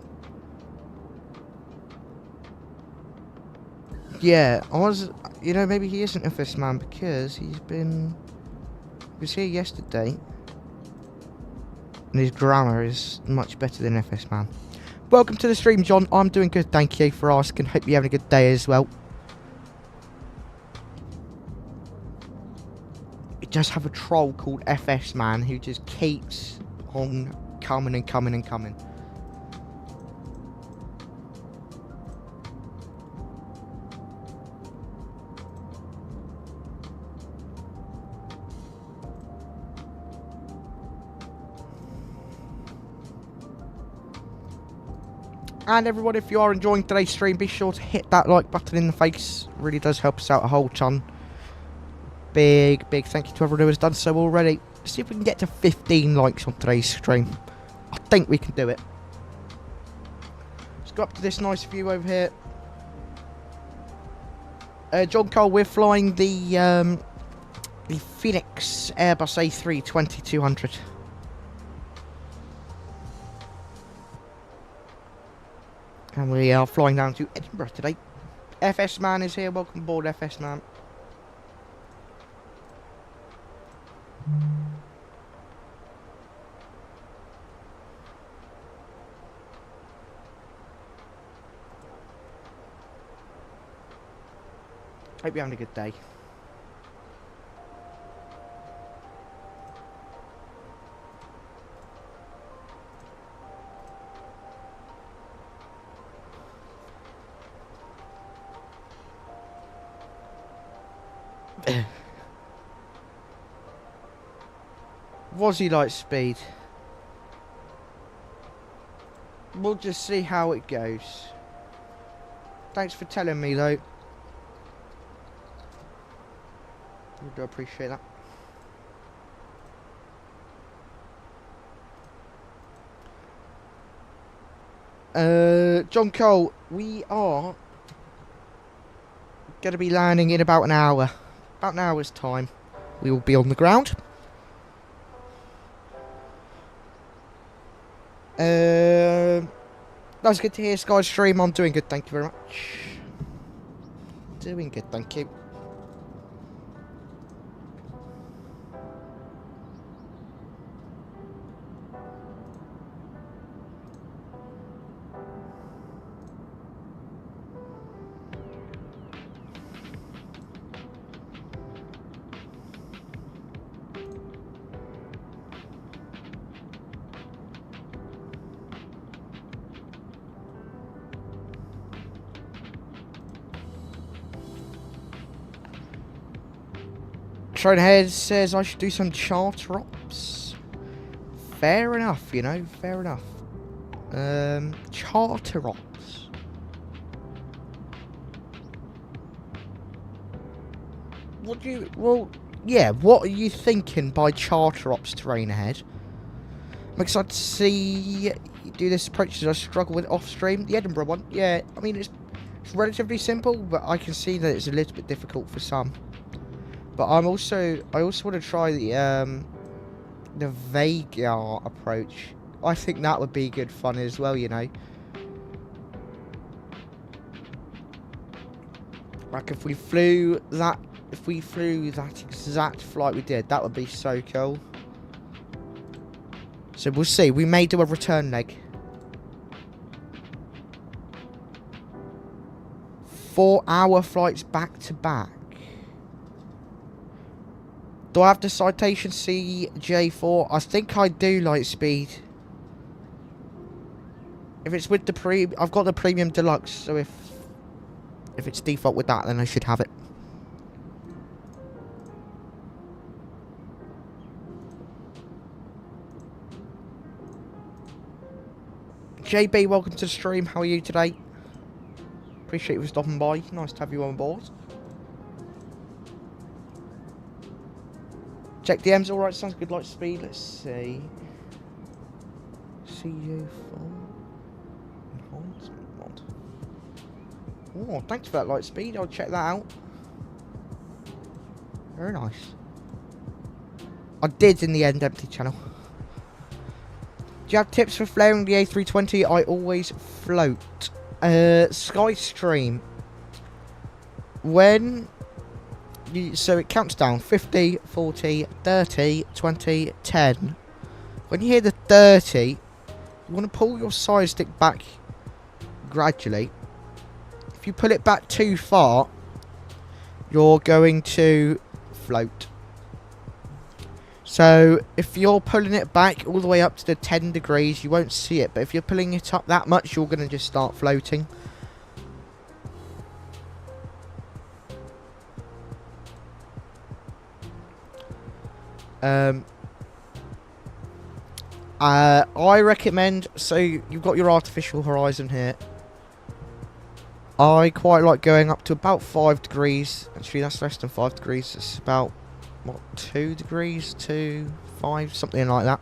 Yeah, I was... You know, maybe he isn't FS man because he was here yesterday. And his grammar is much better than FS man. Welcome to the stream, John. I'm doing good, thank you for asking. Hope you're having a good day as well. It does have a troll called FS man who just keeps on coming and coming and coming. And everyone, if you are enjoying today's stream, be sure to hit that like button in the face. It really does help us out a whole ton. Big thank you to everyone who has done so already. Let's see if we can get to 15 likes on today's stream. I think we can do it. Let's go up to this nice view over here. John Cole, we're flying the Fenix Airbus A320-200. And we are flying down to Edinburgh today. FS man is here. Welcome aboard, FS man. Hope you're having a good day. 𝗦𝘂𝗯𝐺𝐸 Lightspeed. We'll just see how it goes. Thanks for telling me though. I do appreciate that. John Cole, we are going to be landing in about an hour. About an hour's time. We will be on the ground. That was good to hear, Sky Stream. I'm doing good, thank you very much. Doing good, thank you. Straight ahead says I should do some charter ops. Fair enough, you know, fair enough. Charter ops. What do you, well, yeah, what are you thinking by charter ops terrain ahead? I'm excited to see you do this approach as I struggle with off stream. The Edinburgh one, yeah, I mean, it's relatively simple, but I can see that it's a little bit difficult for some. But I also want to try the Vágar approach. I think that would be good fun as well, you know. Like if we flew that exact flight we did, that would be so cool. So we'll see. We may do a return leg. 4-hour flights back to back. Do I have the citation CJ4? I think I do, Lightspeed. If it's with the I've got the premium deluxe, so if it's default with that, then I should have it. JB, welcome to the stream. How are you today? Appreciate you stopping by. Nice to have you on board. Check DMs, alright, sounds good, Lightspeed. Let's see. CJ4. Oh, thanks for that, Lightspeed. I'll check that out. Very nice. I did in the end empty channel. Do you have tips for flaring the A320? I always float. Skystream. When... so it counts down 50, 40, 30, 20, 10. When you hear the 30, you want to pull your side stick back gradually. If you pull it back too far, you're going to float. So if you're pulling it back all the way up to the 10 degrees, you won't see it. But if you're pulling it up that much, you're going to just start floating. I recommend, so you've got your artificial horizon here. I quite like going up to about 5 degrees. Actually, that's less than 5 degrees. It's about, what, 2 degrees? 2, 5, something like that.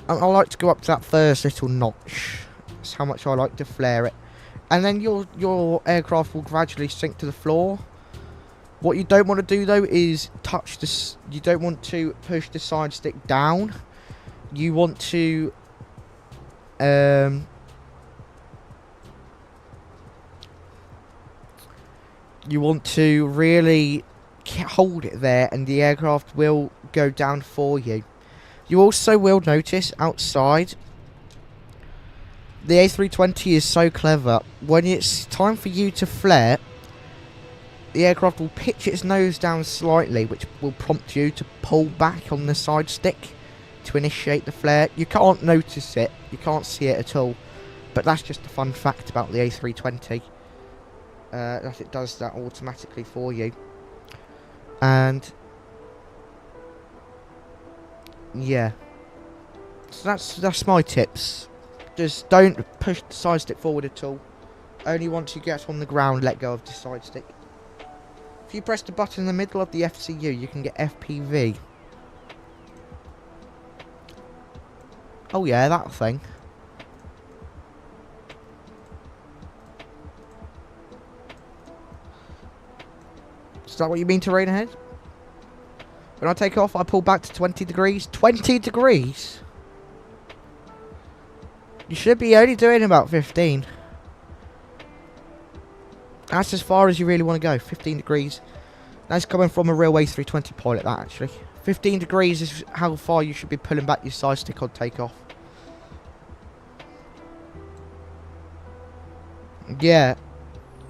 And I like to go up to that first little notch. That's how much I like to flare it. And then your aircraft will gradually sink to the floor. What you don't want to do, though, is touch this. You don't want to push the side stick down. You want to... you want to really hold it there, and the aircraft will go down for you. You also will notice outside, the A320 is so clever. When it's time for you to flare, the aircraft will pitch its nose down slightly, which will prompt you to pull back on the side stick to initiate the flare. You can't notice it, you can't see it at all, but that's just a fun fact about the A320. That it does that automatically for you. And yeah, so that's my tips. Just don't push the side stick forward at all. Only once you get on the ground, let go of the side stick. If you press the button in the middle of the FCU, you can get FPV. Oh yeah, that thing. Is that what you mean, terrain ahead? When I take off, I pull back to 20 degrees. 20 degrees? You should be only doing about 15. That's as far as you really want to go. 15 degrees. That's coming from a real A320 pilot, that actually. 15 degrees is how far you should be pulling back your side stick on takeoff. Yeah.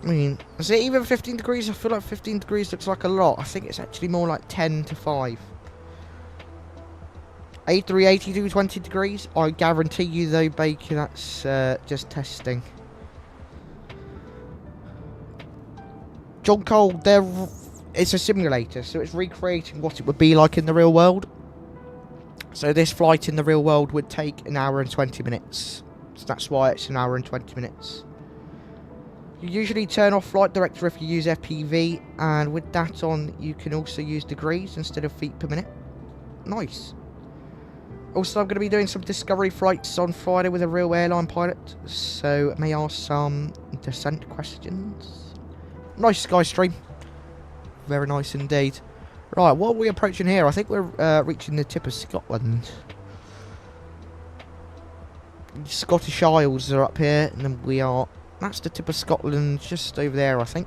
I mean, is it even 15 degrees? I feel like 15 degrees looks like a lot. I think it's actually more like 10 to 5. A380 to 20 degrees? I guarantee you though, Baker, that's just testing. John Cole, it's a simulator, so it's recreating what it would be like in the real world. So this flight in the real world would take an hour and 20 minutes. So that's why it's an hour and 20 minutes. You usually turn off flight director if you use FPV, and with that on, you can also use degrees instead of feet per minute. Nice. Also, I'm going to be doing some discovery flights on Friday with a real airline pilot, so may I ask some descent questions. Nice sky stream. Very nice indeed. Right, what are we approaching here? I think we're reaching the tip of Scotland. The Scottish Isles are up here, and then we are... That's the tip of Scotland, just over there, I think.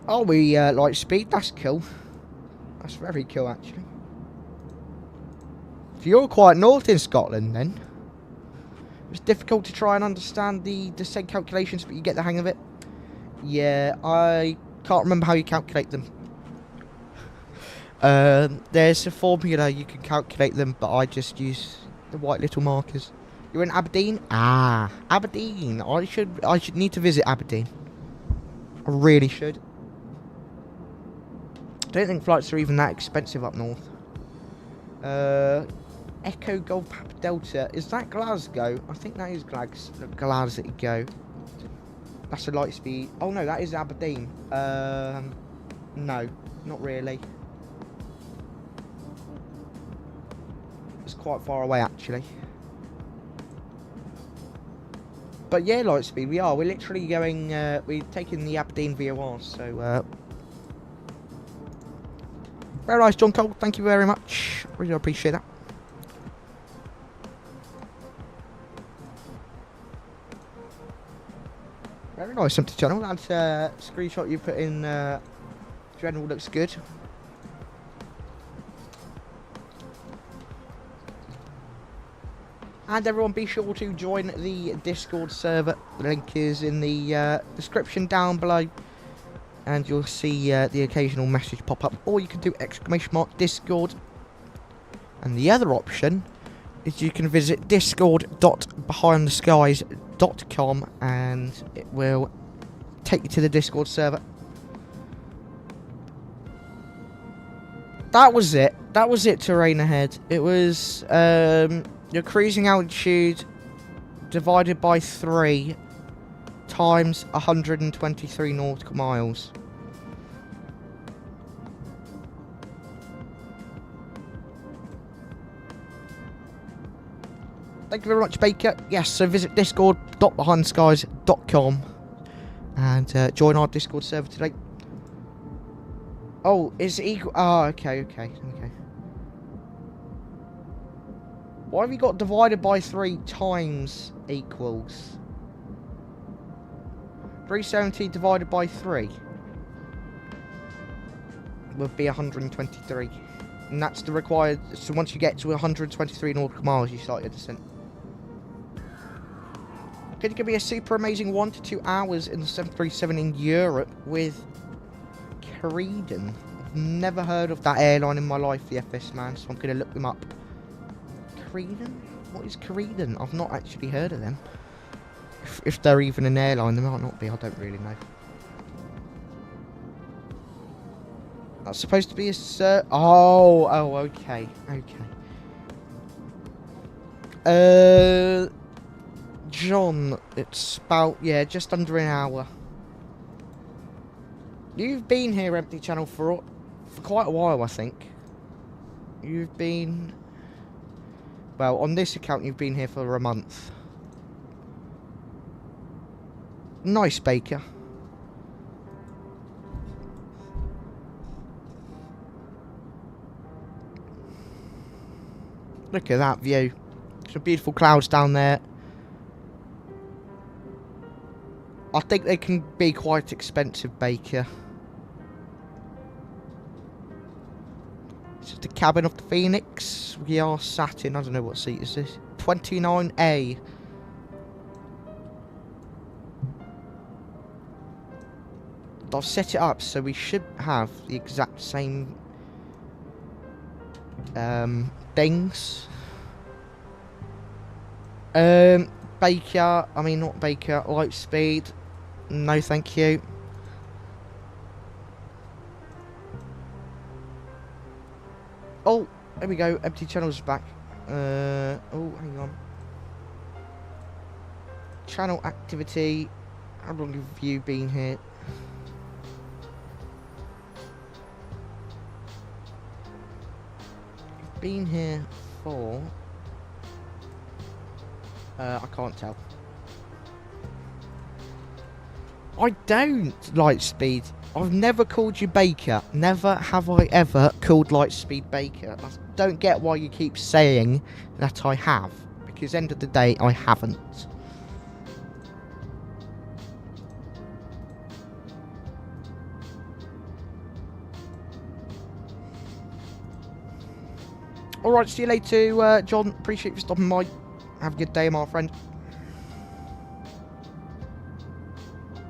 Oh, we like speed. That's cool. That's very cool, actually. So you're quite north in Scotland, then. It's difficult to try and understand the descent calculations, but you get the hang of it. Yeah, I can't remember how you calculate them. There's a formula you can calculate them, but I just use the white little markers. You're in Aberdeen? Ah, Aberdeen. I should need to visit Aberdeen. I really should. I don't think flights are even that expensive up north. Echo Golf Papa Delta. Is that Glasgow? I think that is Glasgow. That's a light speed. Oh no, that is Aberdeen. No, not really. It's quite far away actually. But yeah, light speed. We're literally going. We're taking the Aberdeen VOR. So very nice, John Cole. Thank you very much. Really appreciate that. Very nice, empty channel. That screenshot you put in general looks good. And everyone, be sure to join the Discord server. The link is in the description down below, and you'll see the occasional message pop up. Or you can do !Discord. And the other option is you can visit discord.behindtheskies.com, and it will take you to the Discord server. That was it. That was it, terrain ahead. It was your cruising altitude divided by 3 times 123 nautical miles. Thank you very much, Baker. Yes, so visit discord.behindtheskies.com and join our Discord server today. Oh, is it equal? Oh, okay. Why have you got divided by 3 times equals? 370 divided by 3 would be 123. And that's the required... So once you get to 123 nautical miles, you start your descent. Could you give me a super amazing 1 to 2 hours in the 737 in Europe with Pyreegue? I've never heard of that airline in my life, the FS man, so I'm going to look them up. Pyreegue? What is Pyreegue? I've not actually heard of them. If they're even an airline, they might not be. I don't really know. That's supposed to be a Oh, okay. John, it's about, yeah, just under an hour. You've been here, Empty Channel, for quite a while, I think. You've been... Well, on this account, you've been here for a month. Nice, Baker. Look at that view. Some beautiful clouds down there. I think they can be quite expensive, Baker. This is the cabin of the Phoenix. We are sat in, I don't know what seat is this. 29A. I've set it up so we should have the exact same things. Baker, I mean not Baker, Lightspeed. No, thank you. Oh, there we go. Empty Channel's back. Oh, hang on. Channel activity. How long have you been here? You've been here for... I can't tell. I don't, Lightspeed. I've never called you Baker. Never have I ever called Lightspeed Baker. I don't get why you keep saying that I have. Because end of the day, I haven't. Alright, see you later, John. Appreciate you stopping by. Have a good day, my friend.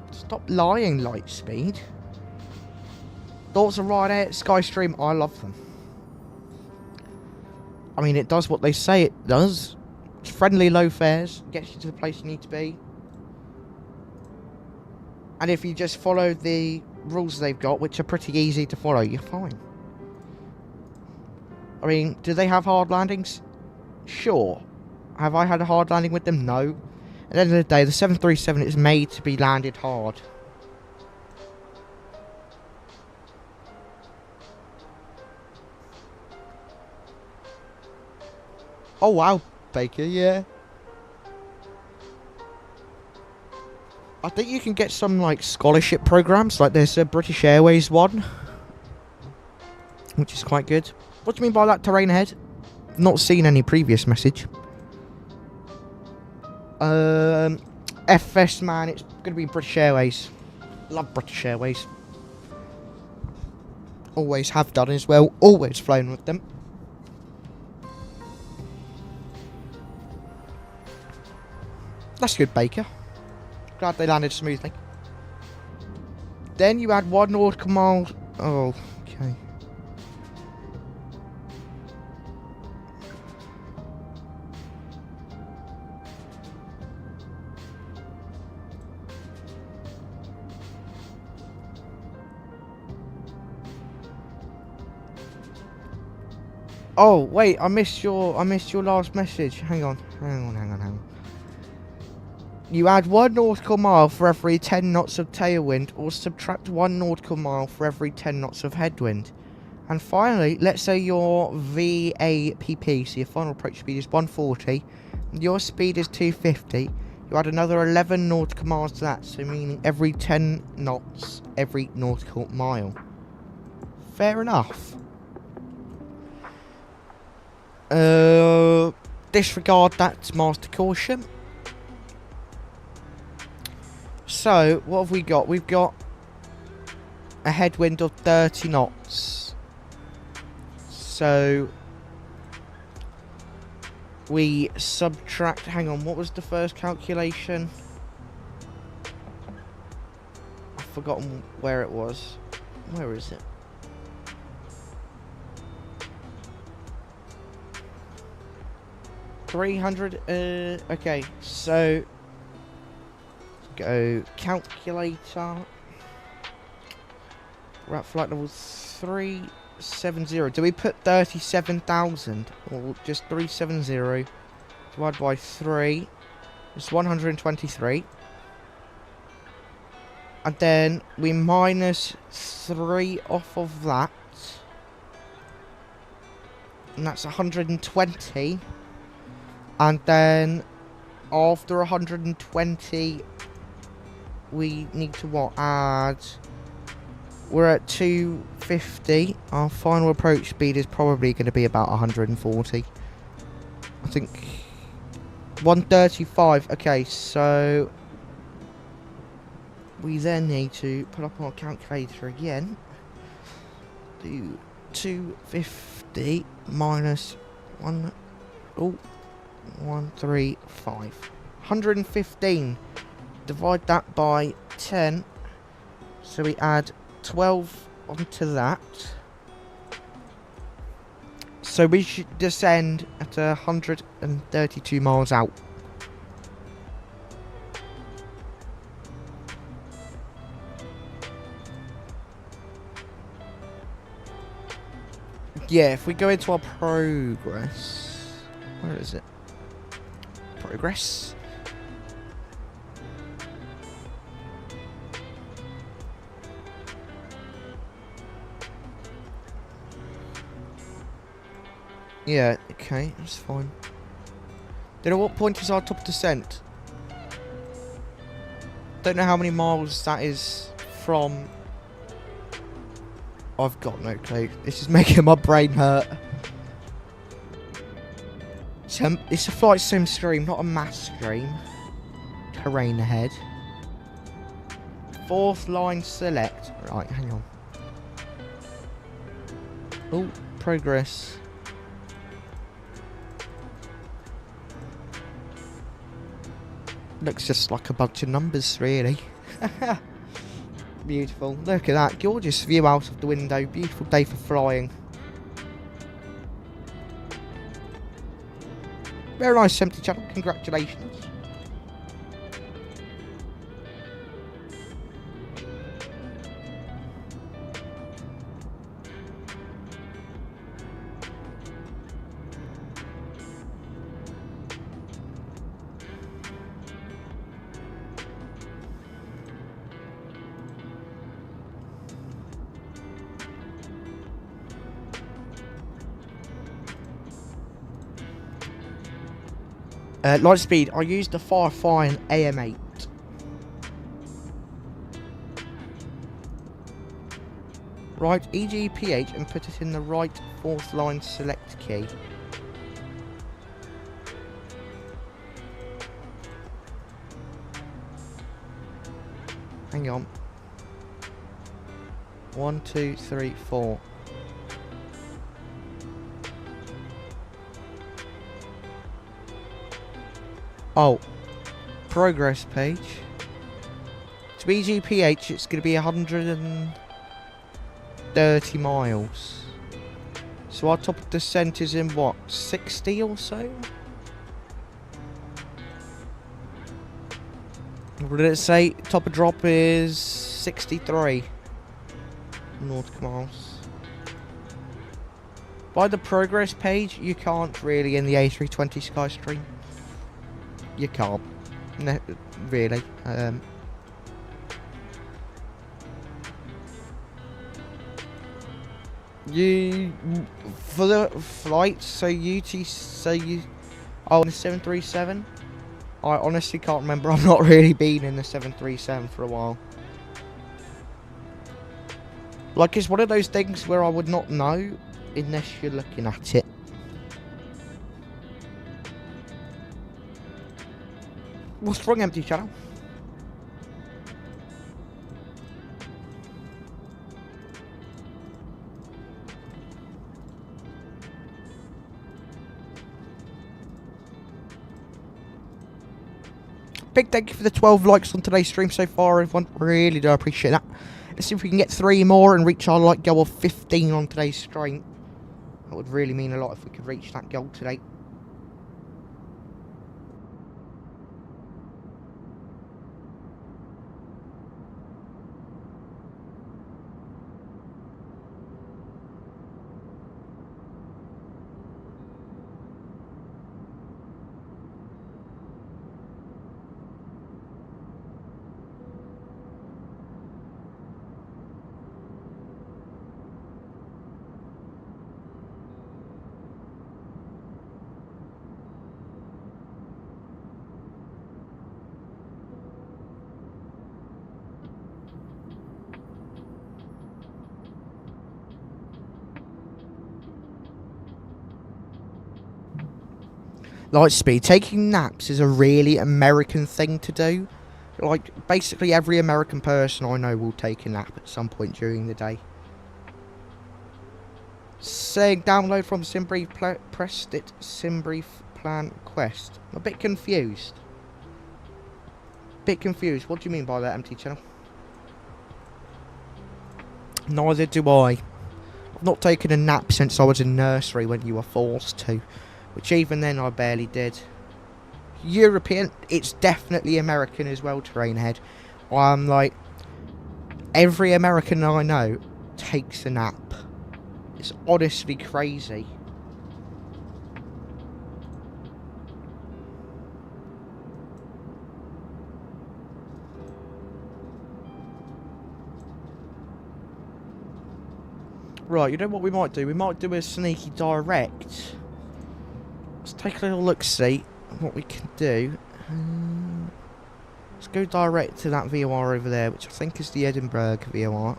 Stop lying, Lightspeed. Thoughts are right out, Skystream. I love them. I mean, it does what they say it does. It's friendly, low fares. Gets you to the place you need to be. And if you just follow the rules they've got, which are pretty easy to follow, you're fine. I mean, do they have hard landings? Sure. Have I had a hard landing with them? No. At the end of the day, the 737 is made to be landed hard. Oh wow, Baker, yeah. I think you can get some like scholarship programs, like there's a British Airways one, which is quite good. What do you mean by that, terrain ahead? Not seen any previous message. FS, man, it's going to be British Airways. Love British Airways. Always have done as well. Always flown with them. That's good, Baker. Glad they landed smoothly. Then you had 1 nautical mile. Oh, okay. Oh wait, I missed your last message. Hang on. You add 1 nautical mile for every 10 knots of tailwind, or subtract 1 nautical mile for every 10 knots of headwind. And finally, let's say your VAPP, so your final approach speed is 140, your speed is 250. You add another 11 nautical miles to that, so meaning every 10 knots, every nautical mile. Fair enough. Disregard that master caution. So, what have we got? We've got a headwind of 30 knots. So, we subtract... Hang on, what was the first calculation? I've forgotten where it was. Where is it? 300. Okay, so go calculator. We're at flight level 370. Do we put 37,000 or just 370 divided by 3? It's 123. And then we minus 3 off of that. And that's 120. And then after 120, we need to what? Add. We're at 250. Our final approach speed is probably going to be about 140. I think 135. Okay, so we then need to put up our calculator again. Do 250 minus 135. 115. Divide that by 10. So we add 12 onto that. So we should descend at 132 miles out. Yeah, if we go into our progress, where is it? Progress. Yeah, okay, that's fine. Then at what point is our top descent? Don't know how many miles that is from. I've got no clue. This is making my brain hurt. It's a flight sim stream, not a mass stream. Terrain ahead. 4th line select. Right, hang on. Oh, progress. Looks just like a bunch of numbers, really. Beautiful. Look at that. Gorgeous view out of the window. Beautiful day for flying. Very nice, empty channel. Congratulations. Light speed, I used the Firefly AM8. Write EGPH and put it in the right 4th line select key. Hang on. 1, 2, 3, 4. Oh, progress page. To EGPH, it's going to be 130 miles. So our top of descent is in what, 60 or so? What did it say? Top of drop is 63 nautical miles. By the progress page, you can't really in the A320 Skystream. You can't, no, really. You for the flights, so you oh, the 737. I honestly can't remember. I've not really been in the 737 for a while. Like, it's one of those things where I would not know unless you're looking at it. What's wrong, empty channel? Big thank you for the 12 likes on today's stream so far, everyone. Really do appreciate that. Let's see if we can get 3 more and reach our like goal of 15 on today's stream. That would really mean a lot if we could reach that goal today. Lightspeed, taking naps is a really American thing to do. Like, basically every American person I know will take a nap at some point during the day. Saying download from 𝗏𝗏brief pressed it 𝗏𝗏brief plan quest. I'm a bit confused. What do you mean by that, empty channel? Neither do I. I've not taken a nap since I was in nursery when you were forced to. Which even then I barely did. European, it's definitely American as well, Terrain Head. I'm like, every American I know takes a nap. It's honestly crazy. Right, you know what we might do? We might do a sneaky direct. Let's take a little look-see at what we can do. Let's go direct to that VOR over there, which I think is the Edinburgh VOR.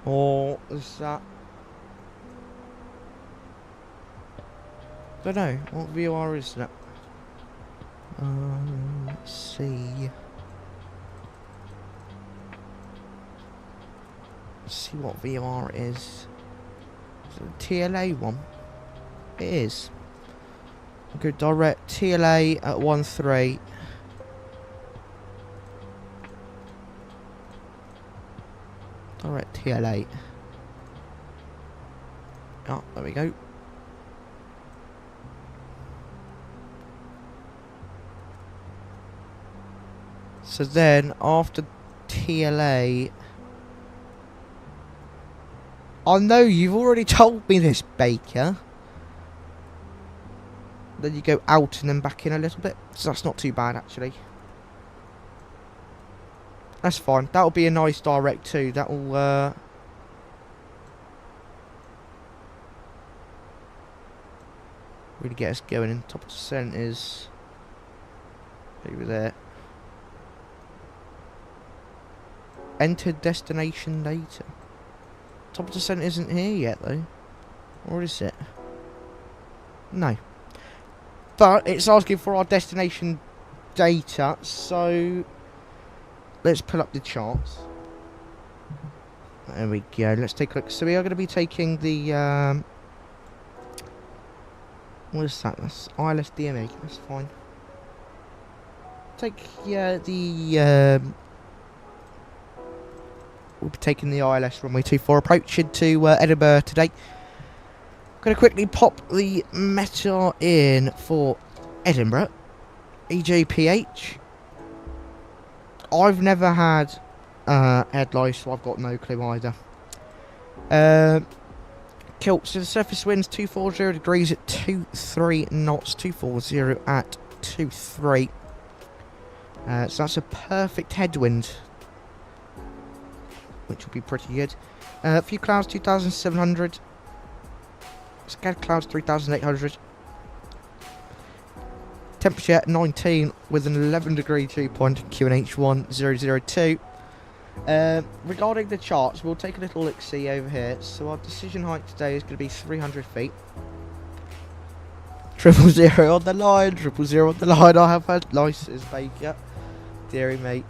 Or is that... I don't know. What VOR is that? Let's see. Let's see what VOR it is. Is it a TLA one? It is. I'll go direct TLA at 13. Direct TLA. Oh, there we go. So then, after TLA... I know you've already told me this, Baker. Then you go out and then back in a little bit. So that's not too bad, actually. That's fine. That'll be a nice direct too. That'll, really get us going. And top of descent is over there. Enter destination data. Top of descent isn't here yet though. Or is it? No. But it's asking for our destination data, so let's pull up the charts. There we go. Let's take a look. So we are going to be taking the what is that? That's ILS DME. That's fine. Take we'll be taking the ILS runway 24 approaching to Edinburgh today. I'm going to quickly pop the meta in for Edinburgh. EGPH. I've never had headlights, so I've got no clue either. Cool, so the surface winds 240 degrees at 23 knots, 240 at 23. So that's a perfect headwind, which will be pretty good. A few clouds, 2,700. Scattered clouds, 3,800. Temperature 19 with an 11 degree dew point, 𝗂𝐻1002. Regarding the charts, we'll take a little look-see over here. So our decision height today is going to be 300 feet. 000 on the line, 000 on the line. I have had license, Baker. Deary mate.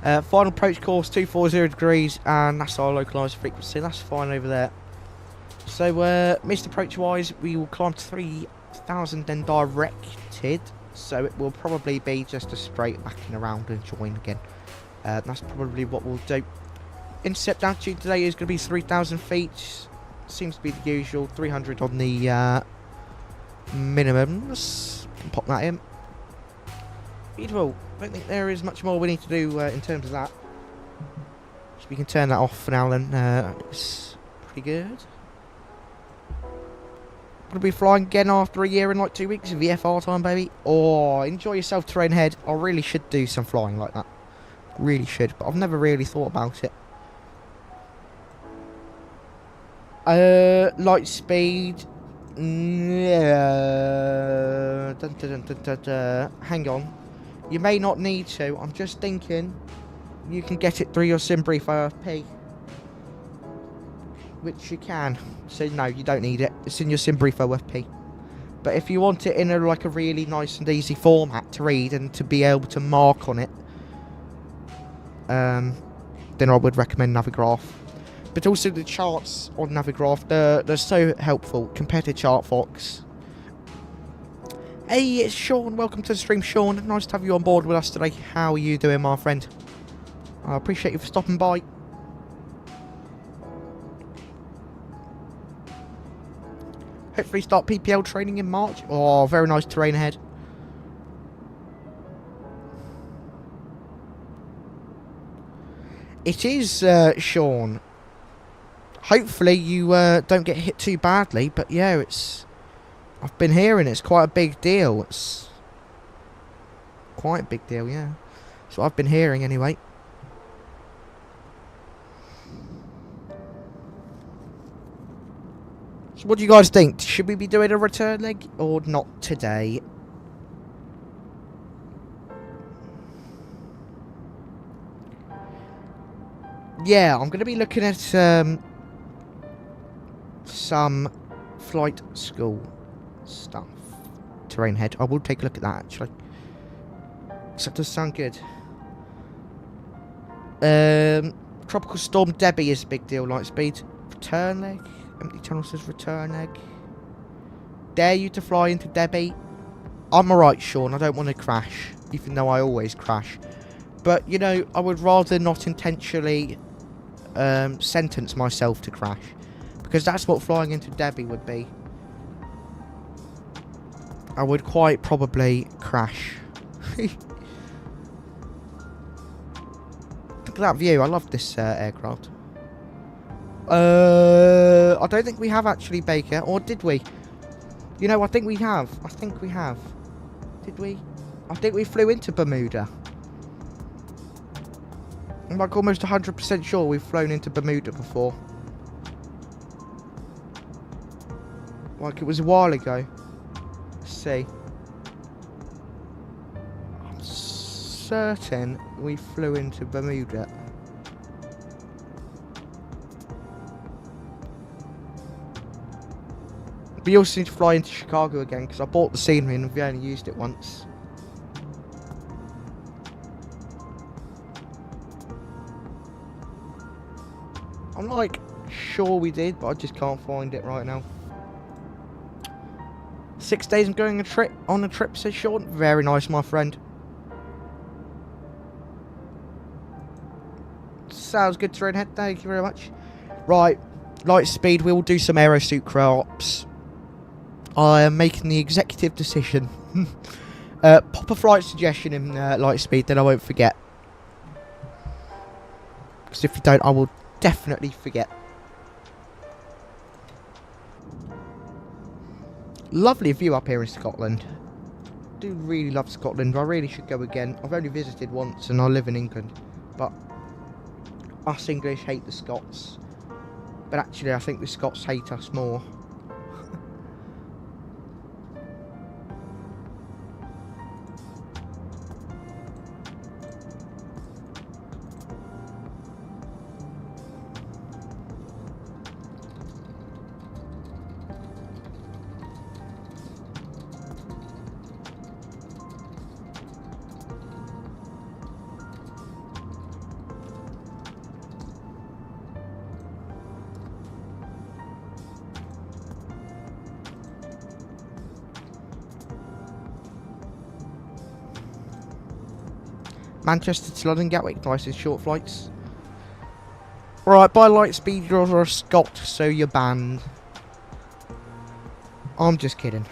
Final approach course 240 degrees, and that's our localised frequency. That's fine over there. So missed approach wise, we will climb to 3,000 then directed. So it will probably be just a straight backing around and join again. That's probably what we'll do. Intercept altitude today is going to be 3,000 feet. Seems to be the usual. 300 on the minimums. Can pop that in. Beautiful. I don't think there is much more we need to do in terms of that. So we can turn that off for now then. It's pretty good. Gonna be flying again after a year and like 2 weeks of VFR time, baby. Oh, enjoy yourself, Terrain Head. I really should do some flying like that. Really should, but I've never really thought about it. Light speed. Yeah. Hang on. You may not need to. I'm just thinking you can get it through your 𝗏𝗏brief OFP. Which you can. So no, you don't need it. It's in your 𝗏𝗏brief OFP. But if you want it in a like a really nice and easy format to read and to be able to mark on it, then I would recommend Navigraph. But also the charts on Navigraph, they're so helpful compared to ChartFox. Hey, it's Sean. Welcome to the stream, Sean. Nice to have you on board with us today. How are you doing, my friend? I appreciate you for stopping by. Hopefully start PPL training in March. Oh, very nice terrain ahead. It is, Sean. Hopefully you don't get hit too badly, but yeah, I've been hearing it's quite a big deal. It's quite a big deal, yeah. That's what I've been hearing anyway. So what do you guys think? Should we be doing a return leg or not today? Yeah, I'm going to be looking at some flight school stuff. Terrain head. I will take a look at that actually. So that does sound good. Tropical Storm Debbie is a big deal. Light speed. Return leg. Empty tunnel says return leg. Dare you to fly into Debbie? I'm alright, Sean. I don't want to crash. Even though I always crash. But, you know, I would rather not intentionally sentence myself to crash. Because that's what flying into Debbie would be. I would quite probably crash. Look at that view. I love this aircraft. I don't think we have actually, Baker. Or did we? You know, I think we have. I think we have. Did we? I think we flew into Bermuda. I'm like almost 100% sure we've flown into Bermuda before. Like it was a while ago. Let's see. I'm certain we flew into Bermuda. But you also need to fly into Chicago again because I bought the scenery and we only used it once. I'm like sure we did, but I just can't find it right now. 6 days I'm going on a trip, says Sean. Very nice, my friend. Sounds good, terrain head. Thank you very much. Right, light speed. We will do some aerosuit crops. I am making the executive decision. Pop a flight suggestion in light speed, then I won't forget. Because if you don't, I will definitely forget. Lovely view up here in Scotland. I do really love Scotland. I really should go again. I've only visited once and I live in England. But us English hate the Scots. But actually I think the Scots hate us more. Manchester to London, Gatwick, nice and short flights. Right, by light speed you're a Scot, so you're banned. I'm just kidding.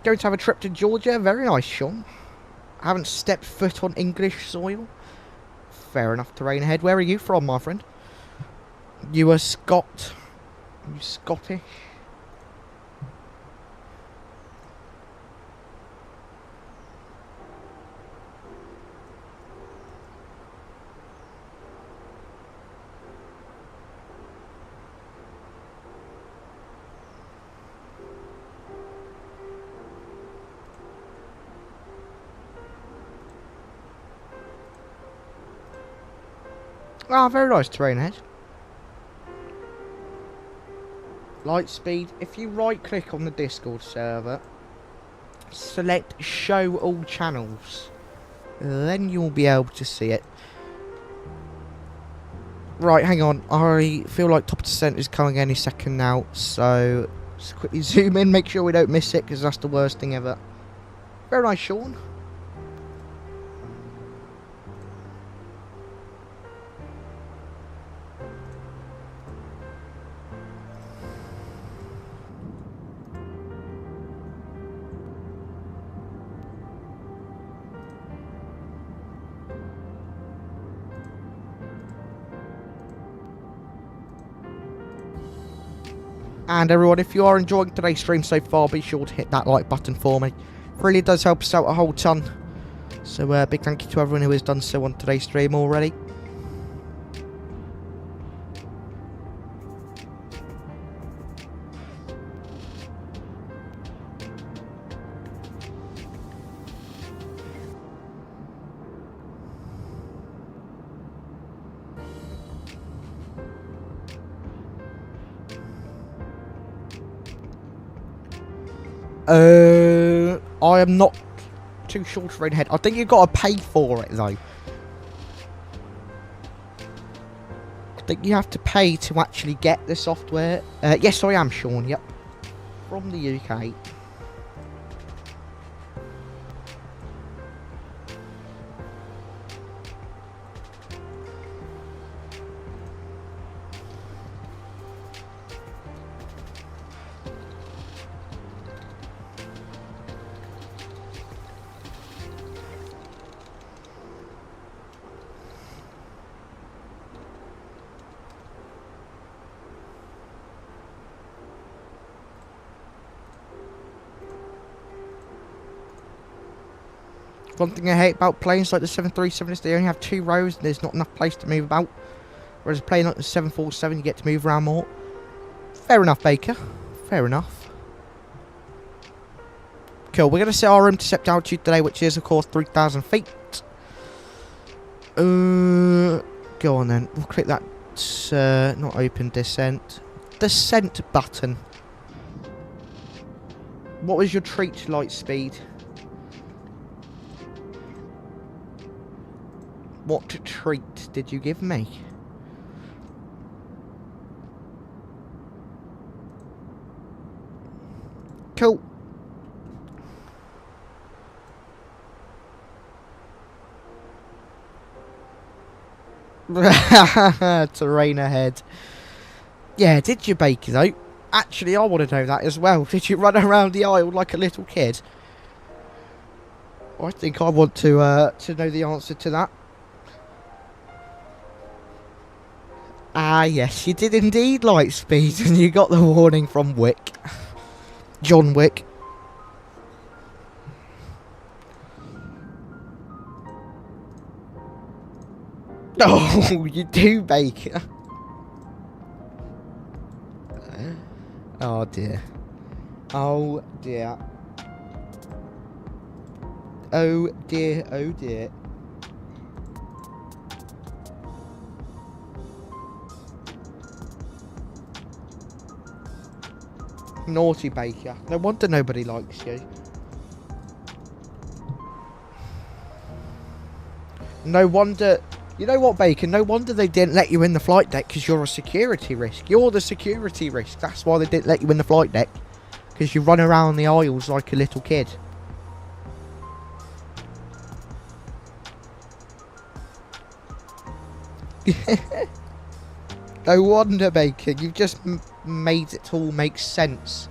Going to have a trip to Georgia, very nice, Sean. I haven't stepped foot on English soil. Fair enough, terrain ahead. Where are you from, my friend? You a Scot? You Scottish? Ah, very nice terrain ahead. Light speed. If you right click on the Discord server, select show all channels, then you'll be able to see it. Right, hang on. I feel like top descent is coming any second now, so just quickly zoom in, make sure we don't miss it, because that's the worst thing ever. Very nice, Sean. And everyone, if you are enjoying today's stream so far, be sure to hit that like button for me. It really does help us out a whole ton. So big thank you to everyone who has done so on today's stream already. I am not too sure to read ahead. I think you've got to pay for it, though. I think you have to pay to actually get the software. Yes, I am, Sean, yep. From the UK. One thing I hate about planes like the 737 is they only have 2 rows and there's not enough place to move about. Whereas a plane like the 747, you get to move around more. Fair enough, Baker. Fair enough. Cool, we're going to set our intercept altitude today, which is, of course, 3,000 feet. Go on then. We'll click that, not open, descent. Descent button. What was your treat light speed? What treat did you give me? Cool. Terrain ahead. Yeah, did you, Baker, though? Actually, I want to know that as well. Did you run around the aisle like a little kid? I think I want to know the answer to that. Ah, yes, you did indeed, Lightspeed, and you got the warning from Wick. John Wick. Oh, you do, Baker. Oh, dear. Oh, dear. Oh, dear, oh, dear. Naughty Baker. No wonder nobody likes you. No wonder... You know what, Baker? No wonder they didn't let you in the flight deck, because you're a security risk. You're the security risk. That's why they didn't let you in the flight deck. Because you run around the aisles like a little kid. No wonder, Baker. You've just made it all make sense.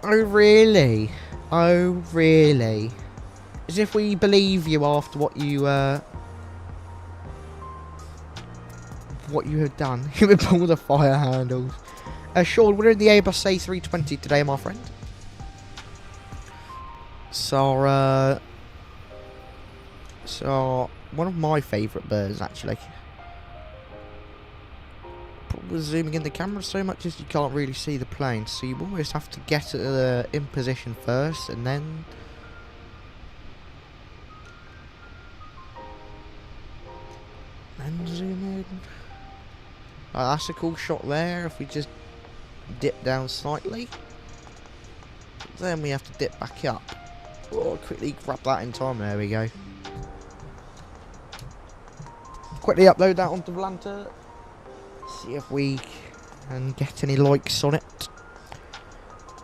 Oh, really? Oh, really? As if we believe you after what you have done. You would pull the fire handles. Sean, we're in the Airbus A320 today, my friend. So, one of my favourite birds, actually. Probably zooming in the camera so much as you can't really see the plane, so you always have to get in position first, and then That's a cool shot there. If we just dip down slightly, then we have to dip back up. Oh, quickly grab that in time. There we go. Quickly upload that onto Volanta. See if we can get any likes on it.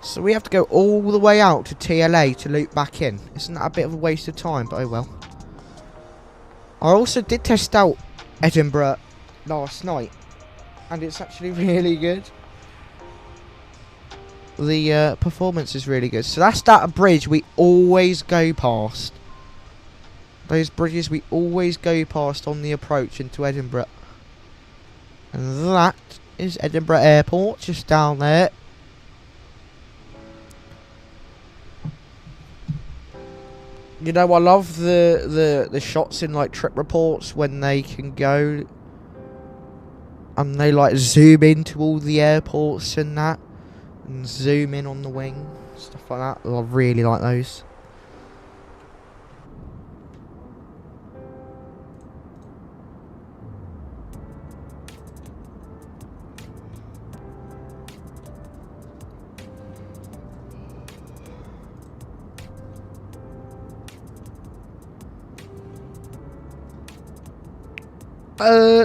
So we have to go all the way out to TLA to loop back in. Isn't that a bit of a waste of time? But oh well. I also did test out Edinburgh last night, and it's actually really good. The performance is really good. So that's that bridge we always go past. Those bridges we always go past on the approach into Edinburgh. And that is Edinburgh Airport, just down there. You know, I love the shots in like trip reports when they can go and they like zoom into all the airports and that, and zoom in on the wing, stuff like that. I really like those.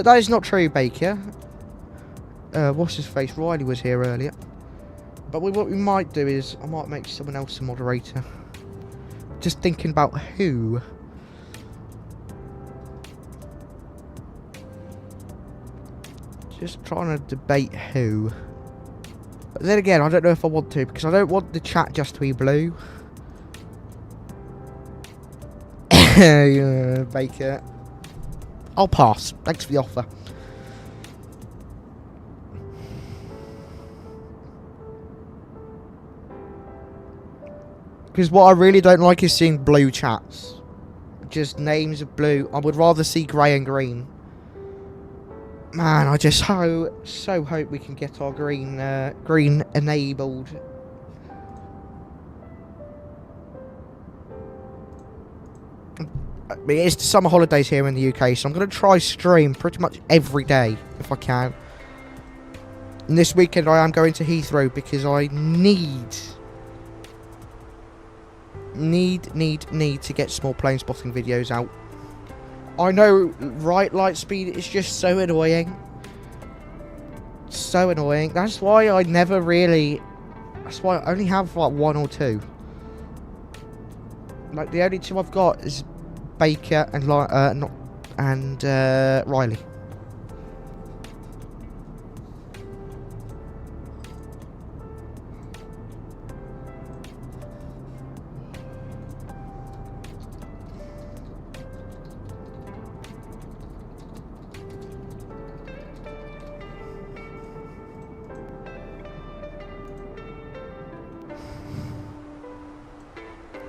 That is not true, Baker. What's his face? Riley was here earlier. But what we might do is, I might make someone else a moderator. Just thinking about who. Just trying to debate who. But then again, I don't know if I want to, because I don't want the chat just to be blue. Baker. I'll pass. Thanks for the offer. Because what I really don't like is seeing blue chats. Just names of blue. I would rather see grey and green. Man, I just so hope we can get our green enabled. It's the summer holidays here in the UK, so I'm going to try stream pretty much every day if I can. And this weekend I am going to Heathrow because I need to get small plane spotting videos out. I know, right, Lightspeed is just so annoying. So annoying. That's why I never really... That's why I only have like one or two. Like the only two I've got is Baker and Riley.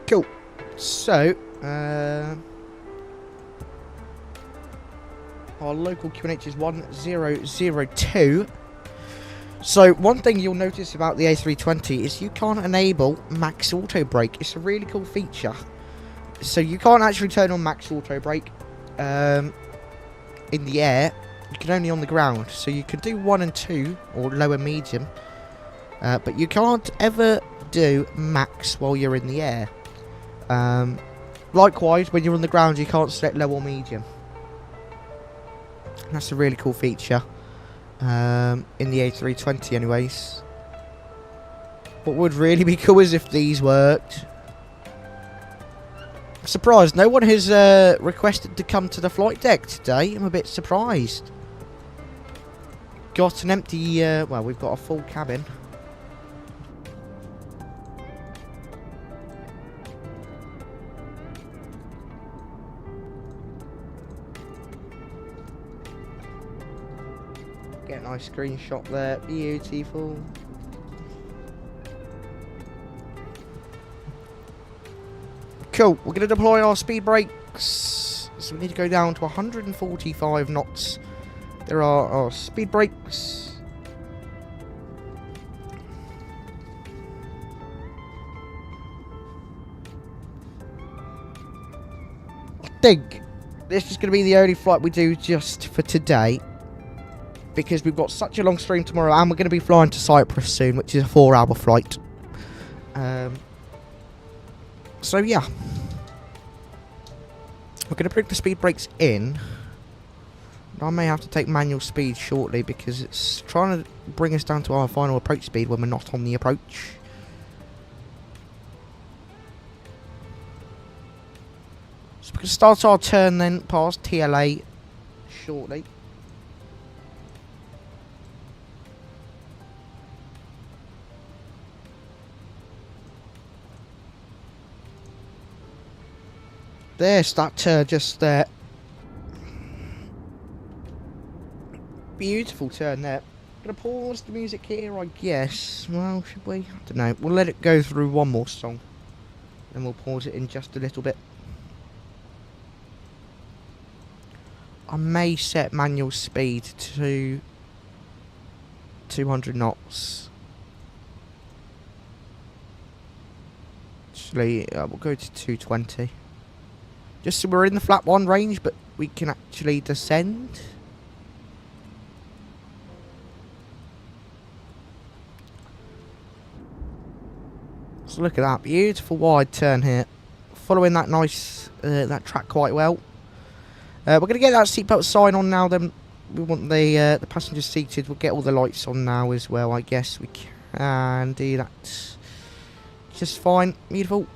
Cool. So, our local QNH is 1002. So, one thing you'll notice about the A320 is you can't enable max auto brake. It's a really cool feature. So, you can't actually turn on max auto brake in the air. You can only on the ground. So, you can do 1 and 2 or lower medium. But you can't ever do max while you're in the air. Likewise, when you're on the ground, you can't select low or medium. That's a really cool feature in the A320 anyways. What would really be cool is if these worked. I'm surprised no one has requested to come to the flight deck today. I'm a bit surprised. Got an empty, well, we've got a full cabin. Get a nice screenshot there. Beautiful. Cool. We're going to deploy our speed brakes. So we need to go down to 145 knots. There are our speed brakes. I think this is going to be the only flight we do just for today, because we've got such a long stream tomorrow, and we're going to be flying to Cyprus soon, which is a 4-hour flight. So yeah, we're going to bring the speed brakes in. I may have to take manual speed shortly because it's trying to bring us down to our final approach speed when we're not on the approach. So we can start our turn then past TLA shortly. There's that turn just there. Beautiful turn there. Gonna pause the music here, I guess. Well, should we? I don't know. We'll let it go through one more song. Then we'll pause it in just a little bit. I may set manual speed to 200 knots. Actually, we'll go to 220. Just so we're in the flat 1 range, but we can actually descend. So look at that, beautiful wide turn here. Following that nice, that track quite well. We're going to get that seatbelt sign on now then. We want the passengers seated. We'll get all the lights on now as well. I guess we can do that just fine. Beautiful.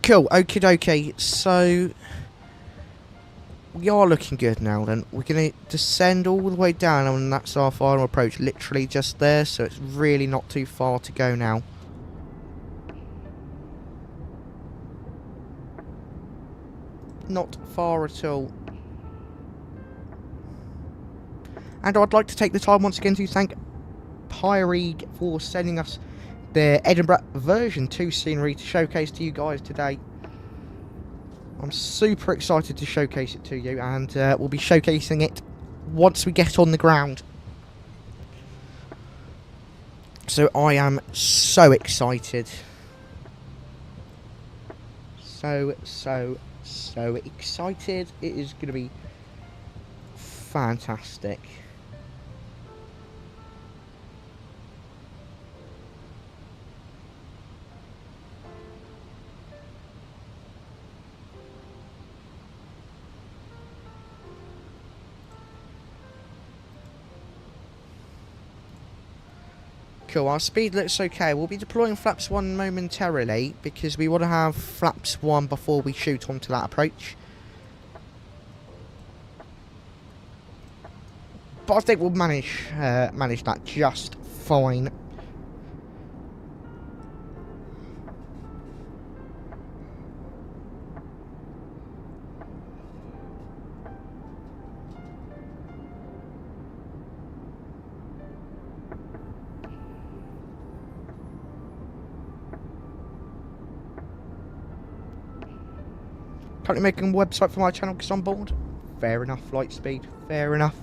Cool, okie dokie, so we are looking good now then. We're going to descend all the way down and that's our final approach, literally just there, so it's really not too far to go now. Not far at all. And I'd like to take the time once again to thank Pyreegue for sending us their Edinburgh version 2 scenery to showcase to you guys today. I'm super excited to showcase it to you, and we'll be showcasing it once we get on the ground. So I am so excited. So excited. It is going to be fantastic. Cool, our speed looks okay. We'll be deploying flaps 1 momentarily because we want to have flaps 1 before we shoot onto that approach. But I think we'll manage that just fine. Currently making a website for my channel because I'm bored. Fair enough, flight speed. Fair enough.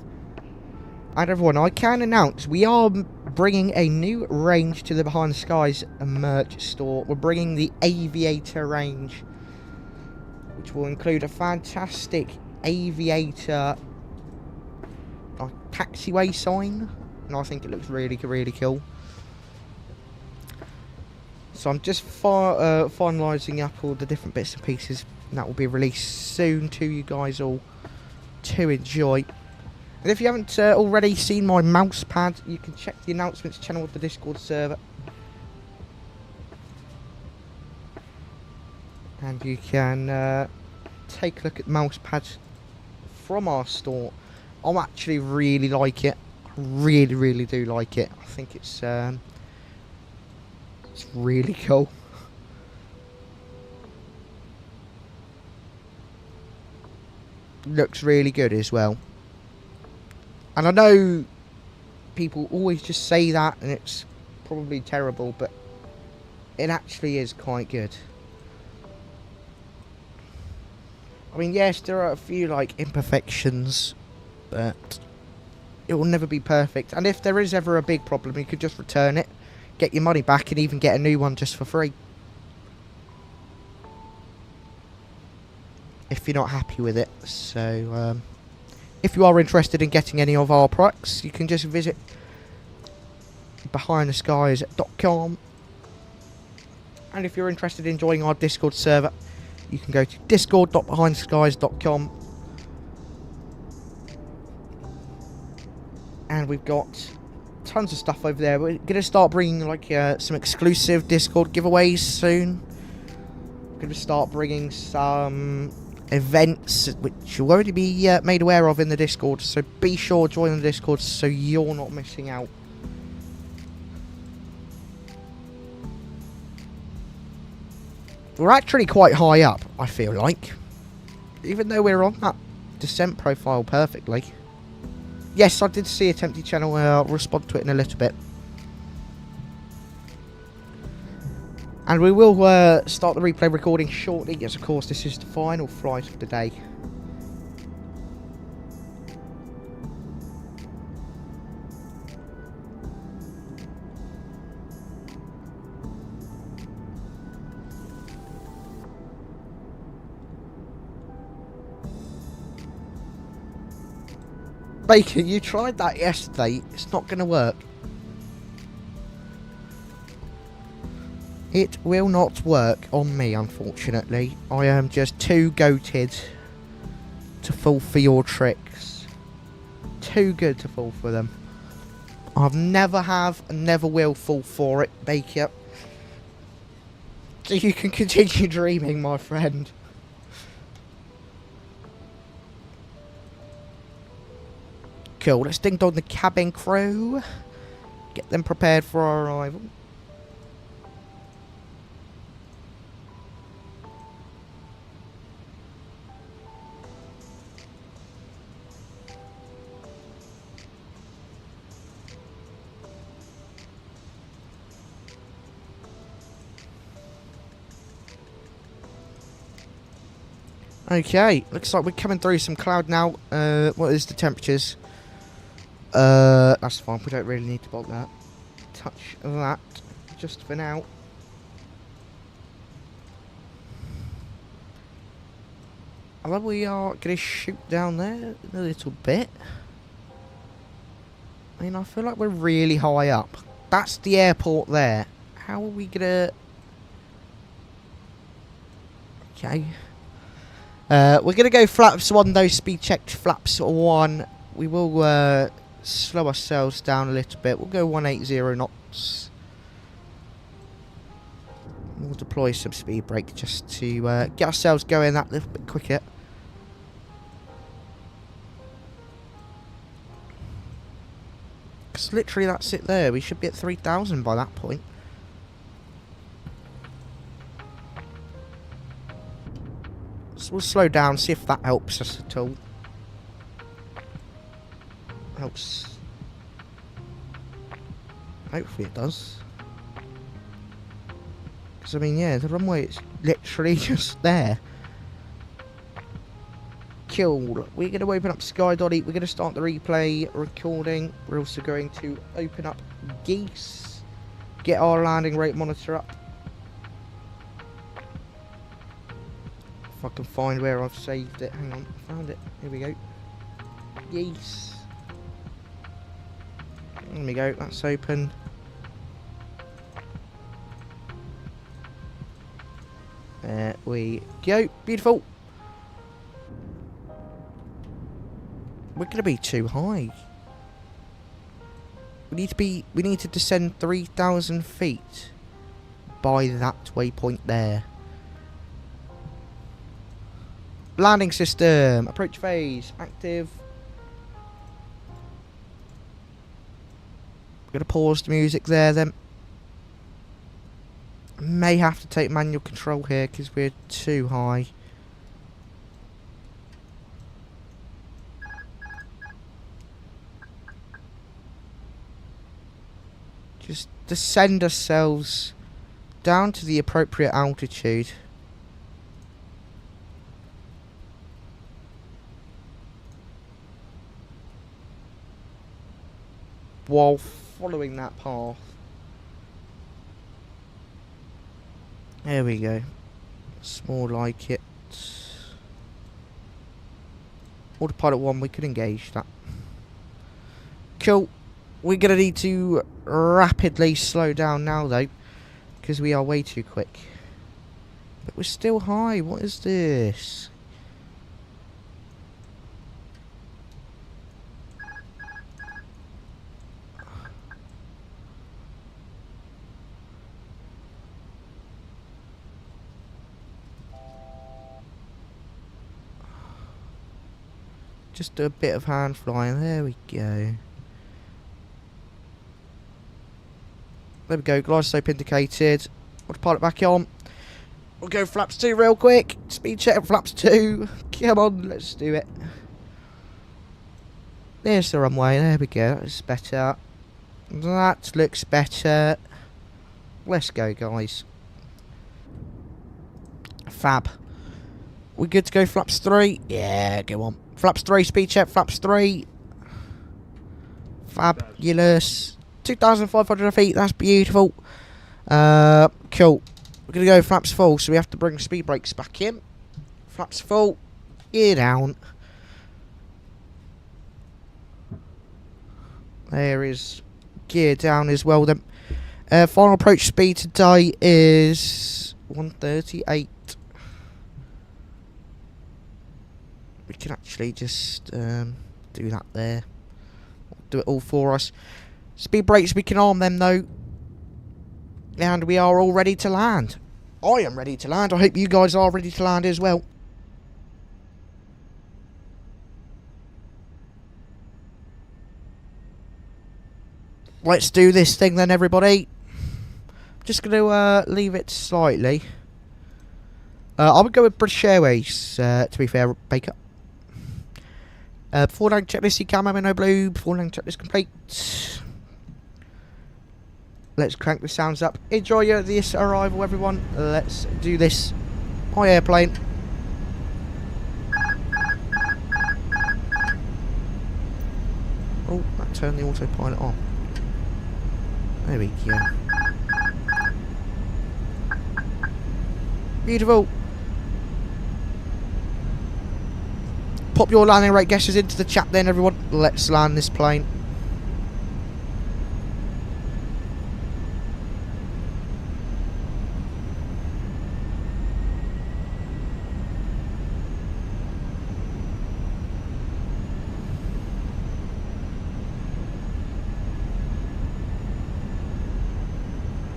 And everyone, I can announce we are bringing a new range to the Behind the Skies merch store. We're bringing the Aviator range, which will include a fantastic Aviator taxiway sign, and I think it looks really, really cool. So I'm just finalising up all the different bits and pieces. And that will be released soon to you guys all to enjoy. And if you haven't already seen my mouse pad, you can check the announcements channel of the Discord server. And you can take a look at the mouse pad from our store. I actually really like it. I really do like it. I think it's really cool. Looks really good as well. And I know people always just say that and it's probably terrible, but it actually is quite good. I mean, yes, there are a few, like, imperfections, but it will never be perfect. And if there is ever a big problem, you could just return it, get your money back, and even get a new one just for free. If you're not happy with it. So, if you are interested in getting any of our products, you can just visit behindtheskies.com. And if you're interested in joining our Discord server, you can go to discord.behindtheskies.com. And we've got tons of stuff over there. We're going to start bringing like some exclusive Discord giveaways soon. We're going to start bringing some events which you'll already be made aware of in the Discord. So be sure to join the Discord so you're not missing out. We're actually quite high up, I feel like. Even though we're on that descent profile perfectly. Yes, I did see a 𝗵𝗵𝐶 channel. I'll respond to it in a little bit. And we will start the replay recording shortly, as of course this is the final flight of the day. Baker, you tried that yesterday. It's not going to work. It will not work on me, unfortunately. I am just too goated to fall for your tricks. Too good to fall for them. I've never have and never will fall for it, Baker. So you can continue dreaming, my friend. Cool, let's ding dong the cabin crew. Get them prepared for our arrival. Okay, looks like we're coming through some cloud now. What is the temperatures? That's fine, we don't really need to bog that. Touch that, just for now. And then we are going to shoot down there a little bit. I mean, I feel like we're really high up. That's the airport there. How are we going to... Okay. We're going to go flaps 1 though, speed checked flaps 1. We will slow ourselves down a little bit. We'll go 180 knots. We'll deploy some speed brake just to get ourselves going that little bit quicker. Because literally that's it there. We should be at 3,000 by that point. So we'll slow down, see if that helps us at all. Helps. Hopefully it does. Because I mean, yeah, the runway is literally just there. Cool. We're going to open up Sky.E. We're going to start the replay recording. We're also going to open up 𝗖𝐴𝐶. Get our landing rate monitor up. If I can find where I've saved it. Hang on, I found it. Here we go. 𝗖𝐴𝐶. There we go, that's open. There we go. Beautiful. We're gonna be too high. We need to descend 3,000 feet by that waypoint there. Landing system, approach phase, active. We're going to pause the music there then. May have to take manual control here because we're too high. Just descend ourselves down to the appropriate altitude. While following that path. There we go. It's more like it. Autopilot 1, we can engage that. Cool. We're going to need to rapidly slow down now, though, because we are way too quick. But we're still high. What is this? Just do a bit of hand flying. There we go. There we go. Glide slope indicated. Autopilot back on. We'll go flaps 2 real quick. Speed check flaps 2. Come on, let's do it. There's the runway. There we go. That's better. That looks better. Let's go, guys. Fab. We good to go flaps 3? Yeah, go on. Flaps 3, speed check, flaps 3. Fabulous. 2,500 feet, that's beautiful. Cool. We're going to go flaps full, so we have to bring speed brakes back in. Flaps full. Gear down. There is gear down as well then. Final approach speed today is 138. We can actually just do that there. Do it all for us. Speed brakes, we can arm them though. And we are all ready to land. I am ready to land. I hope you guys are ready to land as well. Let's do this thing then, everybody. Just going to leave it slightly. I would go with British Airways, to be fair, Baker. Before landing checklist, 𝗂𝐚𝐧𝐵𝗵𝗏𝗏 no blue. Before landing checklist complete. Let's crank the sounds up. Enjoy this arrival, everyone. Let's do this. Hi, airplane. Oh, that turned the autopilot on. There we go. Beautiful. Pop your landing rate guesses into the chat then, everyone. Let's land this plane.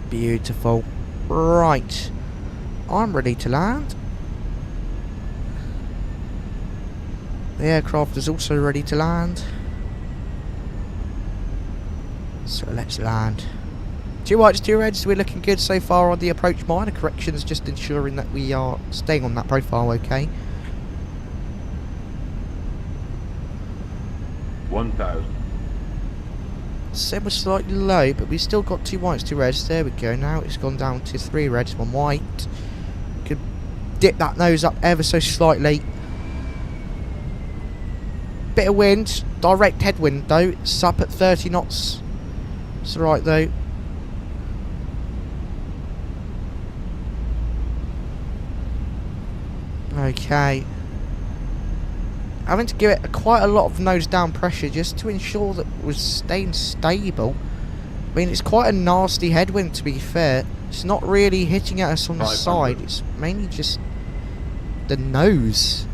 Beautiful. Right. I'm ready to land. The aircraft is also ready to land. So let's land. 2 whites, 2 reds. We're looking good so far on the approach. Minor corrections, just ensuring that we are staying on that profile okay.
1,000.
Said we're slightly low, but we've still got 2 whites, 2 reds. There we go. Now it's gone down to 3 reds, 1 white. Could dip that nose up ever so slightly. Bit of wind, direct headwind though. It's up at 30 knots. It's alright though. Okay. Having to give it quite a lot of nose down pressure just to ensure that we're staying stable. I mean, it's quite a nasty headwind, to be fair. It's not really hitting at us on the side. It's mainly just the nose.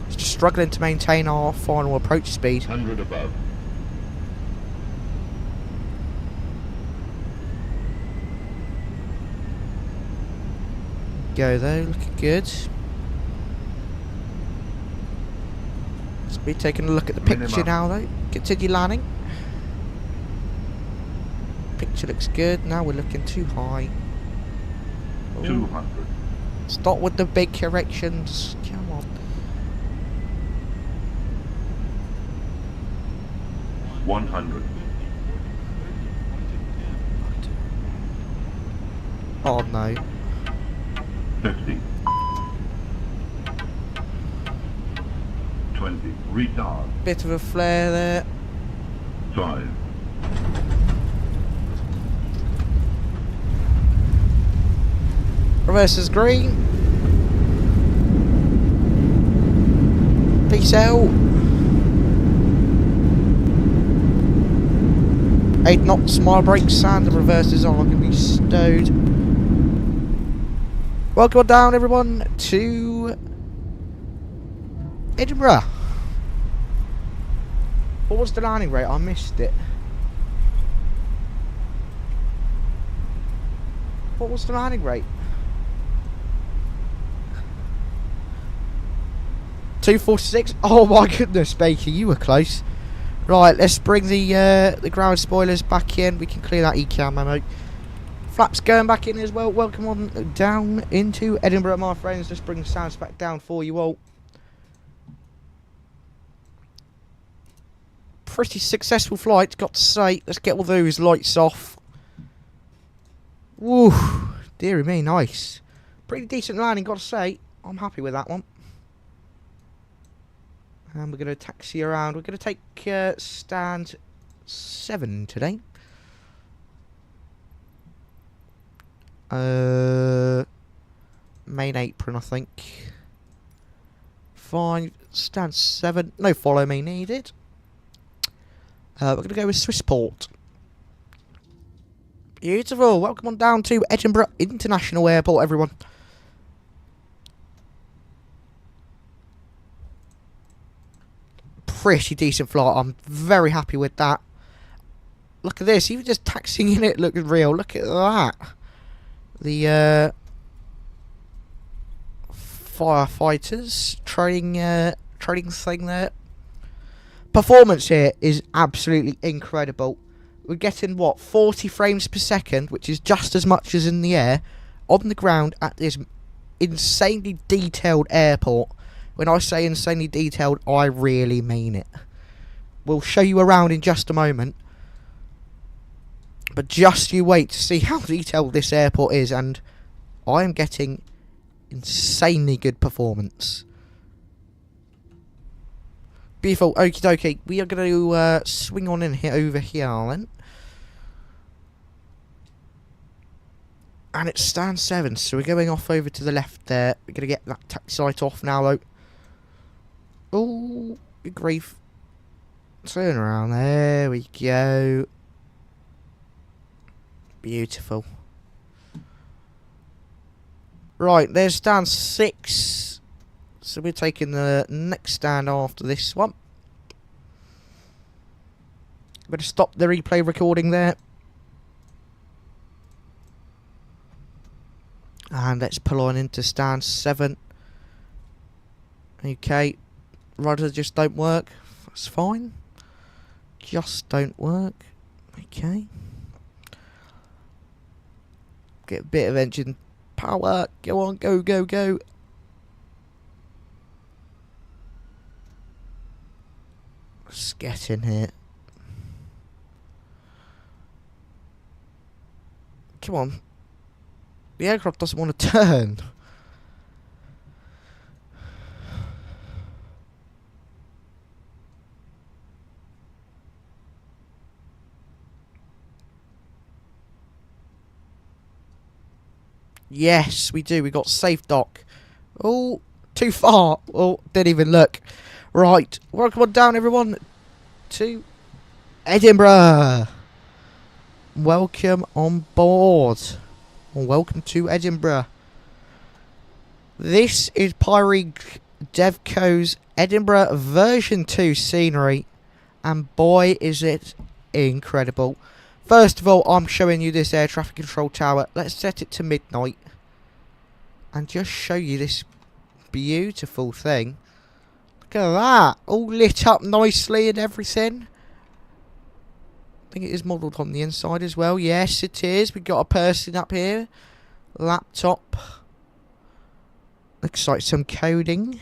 It's just struggling to maintain our final approach speed.
100 above.
Go though, looking good. Let's be taking a look at the picture now though. Continue landing. Picture looks good. Now we're looking too high. Ooh.
200.
Stop with the big corrections. Come on.
100.
Oh no.
50. 20. Retard.
Bit of a flare there.
5.
Reverses green. Peace out. 8 knots, mile brakes, and the reverses are going to be stowed. Welcome on down, everyone, to Edinburgh. What was the landing rate? I missed it. What was the landing rate? 246. Oh my goodness, Baker, you were close. Right, let's bring the ground spoilers back in. We can clear that ECAM ammo. Flaps going back in as well. Welcome on down into Edinburgh, my friends. Let's bring the sounds back down for you all. Pretty successful flight, got to say. Let's get all those lights off. Woo, dearie me, nice. Pretty decent landing, got to say. I'm happy with that one. And we're going to taxi around. We're going to take stand 7 today. Main apron, I think. Fine. Stand 7. No follow me needed. We're going to go with Swissport. Beautiful. Welcome on down to Edinburgh International Airport, everyone. Pretty decent flight. I'm very happy with that. Look at this. Even just taxiing in it looks real. Look at that. The firefighters training thing there. Performance here is absolutely incredible. We're getting what, 40 frames per second, which is just as much as in the air, on the ground at this insanely detailed airport. When I say insanely detailed, I really mean it. We'll show you around in just a moment. But just you wait to see how detailed this airport is, and I am getting insanely good performance. Beautiful, okie dokie. We are going to swing on in here over here then. And it's stand 7, so we're going off over to the left there. We're going to get that taxi light off now though. Oh, good grief. Turn around, there we go. Beautiful. Right, there's stand 6. So we're taking the next stand after this one. Better stop the replay recording there. And let's pull on into stand 7. Okay. Rudders just don't work. That's fine. Just don't work. Okay. Get a bit of engine power. Go on, go, go, go. Let's get in here. Come on. The aircraft doesn't want to turn. Yes, we do. We got safe dock. Oh, too far. Oh, didn't even look. Right. Welcome on down, everyone, to Edinburgh. Welcome on board. Well, welcome to Edinburgh. This is Pyreegue Devco's Edinburgh version 2 scenery. And boy, is it incredible. First of all, I'm showing you this air traffic control tower. Let's set it to midnight. And just show you this beautiful thing. Look at that. All lit up nicely and everything. I think it is modelled on the inside as well. Yes, it is. We've got a person up here. Laptop. Looks like some coding.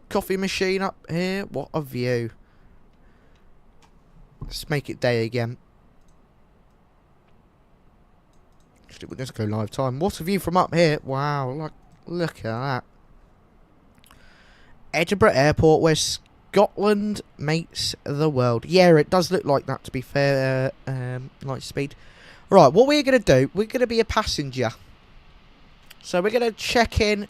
Coffee machine up here. What a view. Let's make it day again. Actually, we'll just go live time. What a view from up here. Wow, look at that. Edinburgh Airport, where Scotland meets the world. Yeah, it does look like that, to be fair, light speed. Right, what we're going to do, we're going to be a passenger. So we're going to check in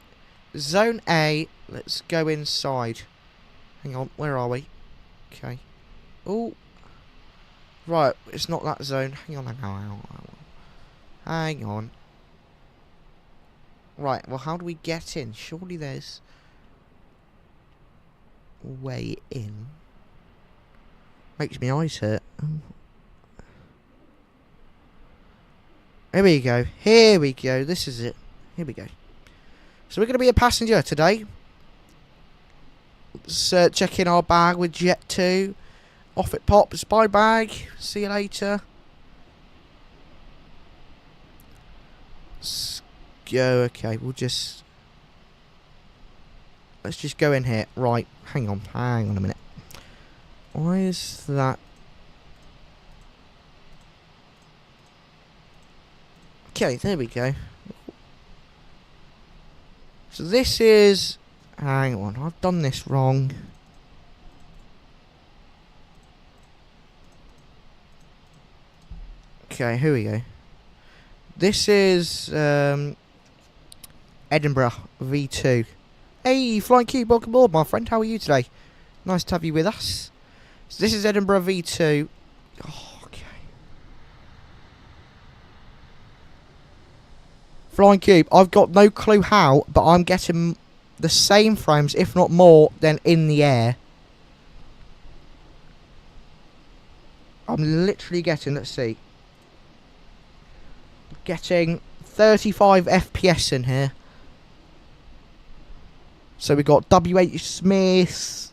Zone A. Let's go inside. Hang on, where are we? Okay. Oh. Right, it's not that zone. Hang on. Hang on. Right, well, how do we get in? Surely there's a way in. Makes my eyes hurt. Here we go. Here we go. This is it. Here we go. So we're going to be a passenger today. Let's check in our bag with Jet 2. Off it pops. Bye bag. See you later. Let's go. Okay, let's just go in here. Right, hang on a minute. Why is that? Okay, there we go. So this is... Hang on, I've done this wrong. Okay, here we go. This is Edinburgh V2. Hey, Flying Cube, welcome aboard, my friend. How are you today? Nice to have you with us. So this is Edinburgh V2. Oh, okay. Flying Cube, I've got no clue how, but I'm getting the same frames, if not more, than in the air. I'm literally getting, let's see, getting 35 FPS in here. So we got W.H. Smith,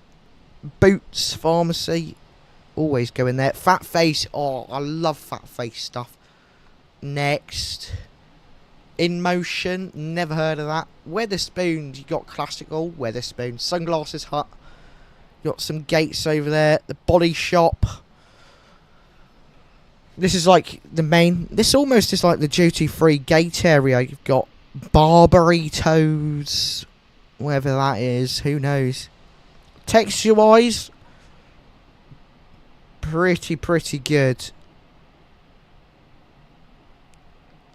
Boots, Pharmacy, always go in there. Fat Face, oh, I love Fat Face stuff. Next, In Motion, never heard of that. Weatherspoons, you got classical Weatherspoons. Sunglasses Hut, you got some gates over there. The Body Shop. This is like the main. This almost is like the duty-free gate area. You've got Barbaritos, whatever that is. Who knows? Texture-wise, pretty good.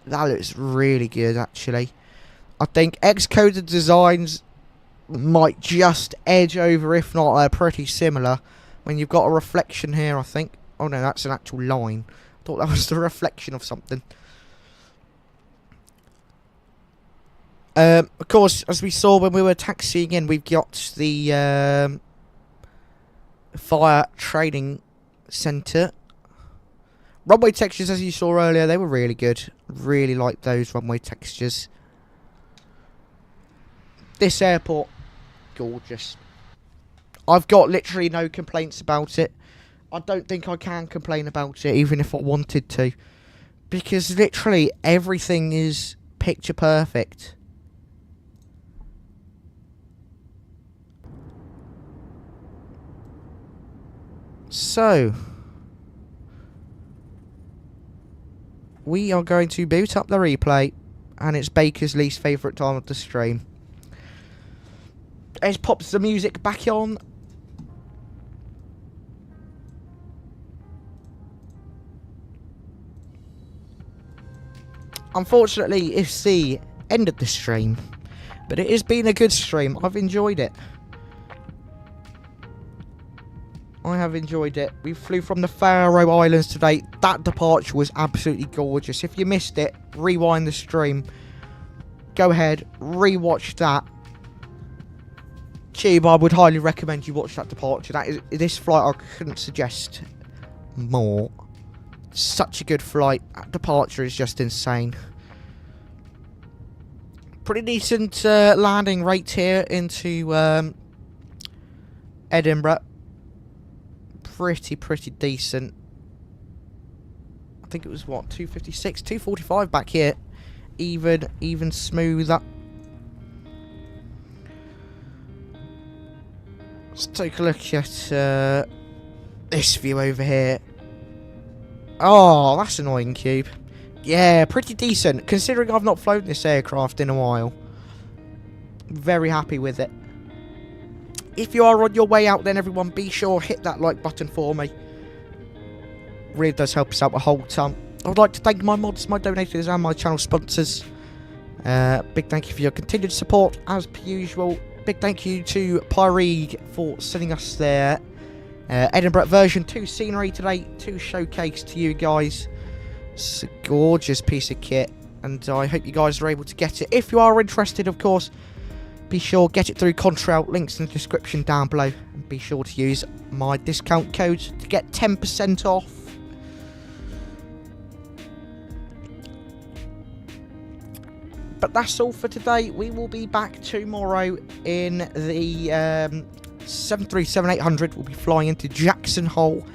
That looks really good, actually. I think X-coded designs might just edge over, if not pretty similar. When you've got a reflection here, I think. Oh no, that's an actual line. I thought that was the reflection of something. Of course, as we saw when we were taxiing in, we've got the fire training centre. Runway textures, as you saw earlier, they were really good. Really like those runway textures. This airport, gorgeous. I've got literally no complaints about it. I don't think I can complain about it, even if I wanted to. Because literally everything is picture perfect. So, we are going to boot up the replay, and it's Baker's least favourite time of the stream. Let's pop the music back on. Unfortunately, it's the end of the stream, but it has been a good stream. I've enjoyed it. I have enjoyed it. We flew from the Faroe Islands today. That departure was absolutely gorgeous. If you missed it, rewind the stream. Go ahead, rewatch that. Cube, I would highly recommend you watch that departure. This flight, I couldn't suggest more. Such a good flight. That departure is just insane. Pretty decent landing rate here into Edinburgh. Pretty decent. I think it was what, 256, 245 back here. Even smoother. Let's take a look at this view over here. Oh, that's annoying, Cube. Yeah, pretty decent, considering I've not flown this aircraft in a while. Very happy with it. If you are on your way out, then everyone, be sure hit that like button for me. Really does help us out a whole ton. I would like to thank my mods, my donators, and my channel sponsors. Big thank you for your continued support, as per usual. Big thank you to Pyreegue for sending us their Edinburgh version 2 scenery today to showcase to you guys. It's a gorgeous piece of kit, and I hope you guys are able to get it. If you are interested, of course, be sure get it through Contrail, links in the description down below, and be sure to use my discount code to get 10% off. But that's all for today. We will be back tomorrow in the 737-800. We'll be flying into Jackson Hole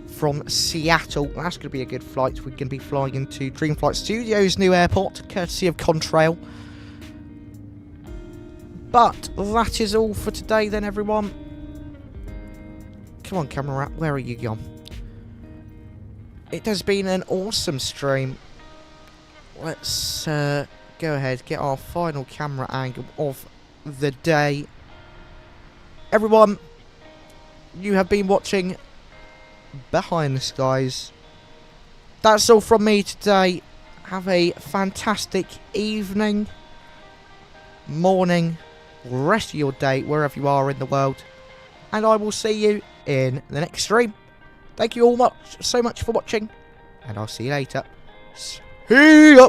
from Seattle. That's going to be a good flight. We're going to be flying into Dreamflight Studios' new airport, courtesy of Contrail. But that is all for today then, everyone. Come on, camera wrap, where are you gone? It has been an awesome stream. Let's go ahead, get our final camera angle of the day. Everyone, you have been watching Behind the Skies. That's all from me today. Have a fantastic evening, morning, rest of your day, wherever you are in the world. And I will see you in the next stream. Thank you all so much for watching, and I'll see you later. See ya!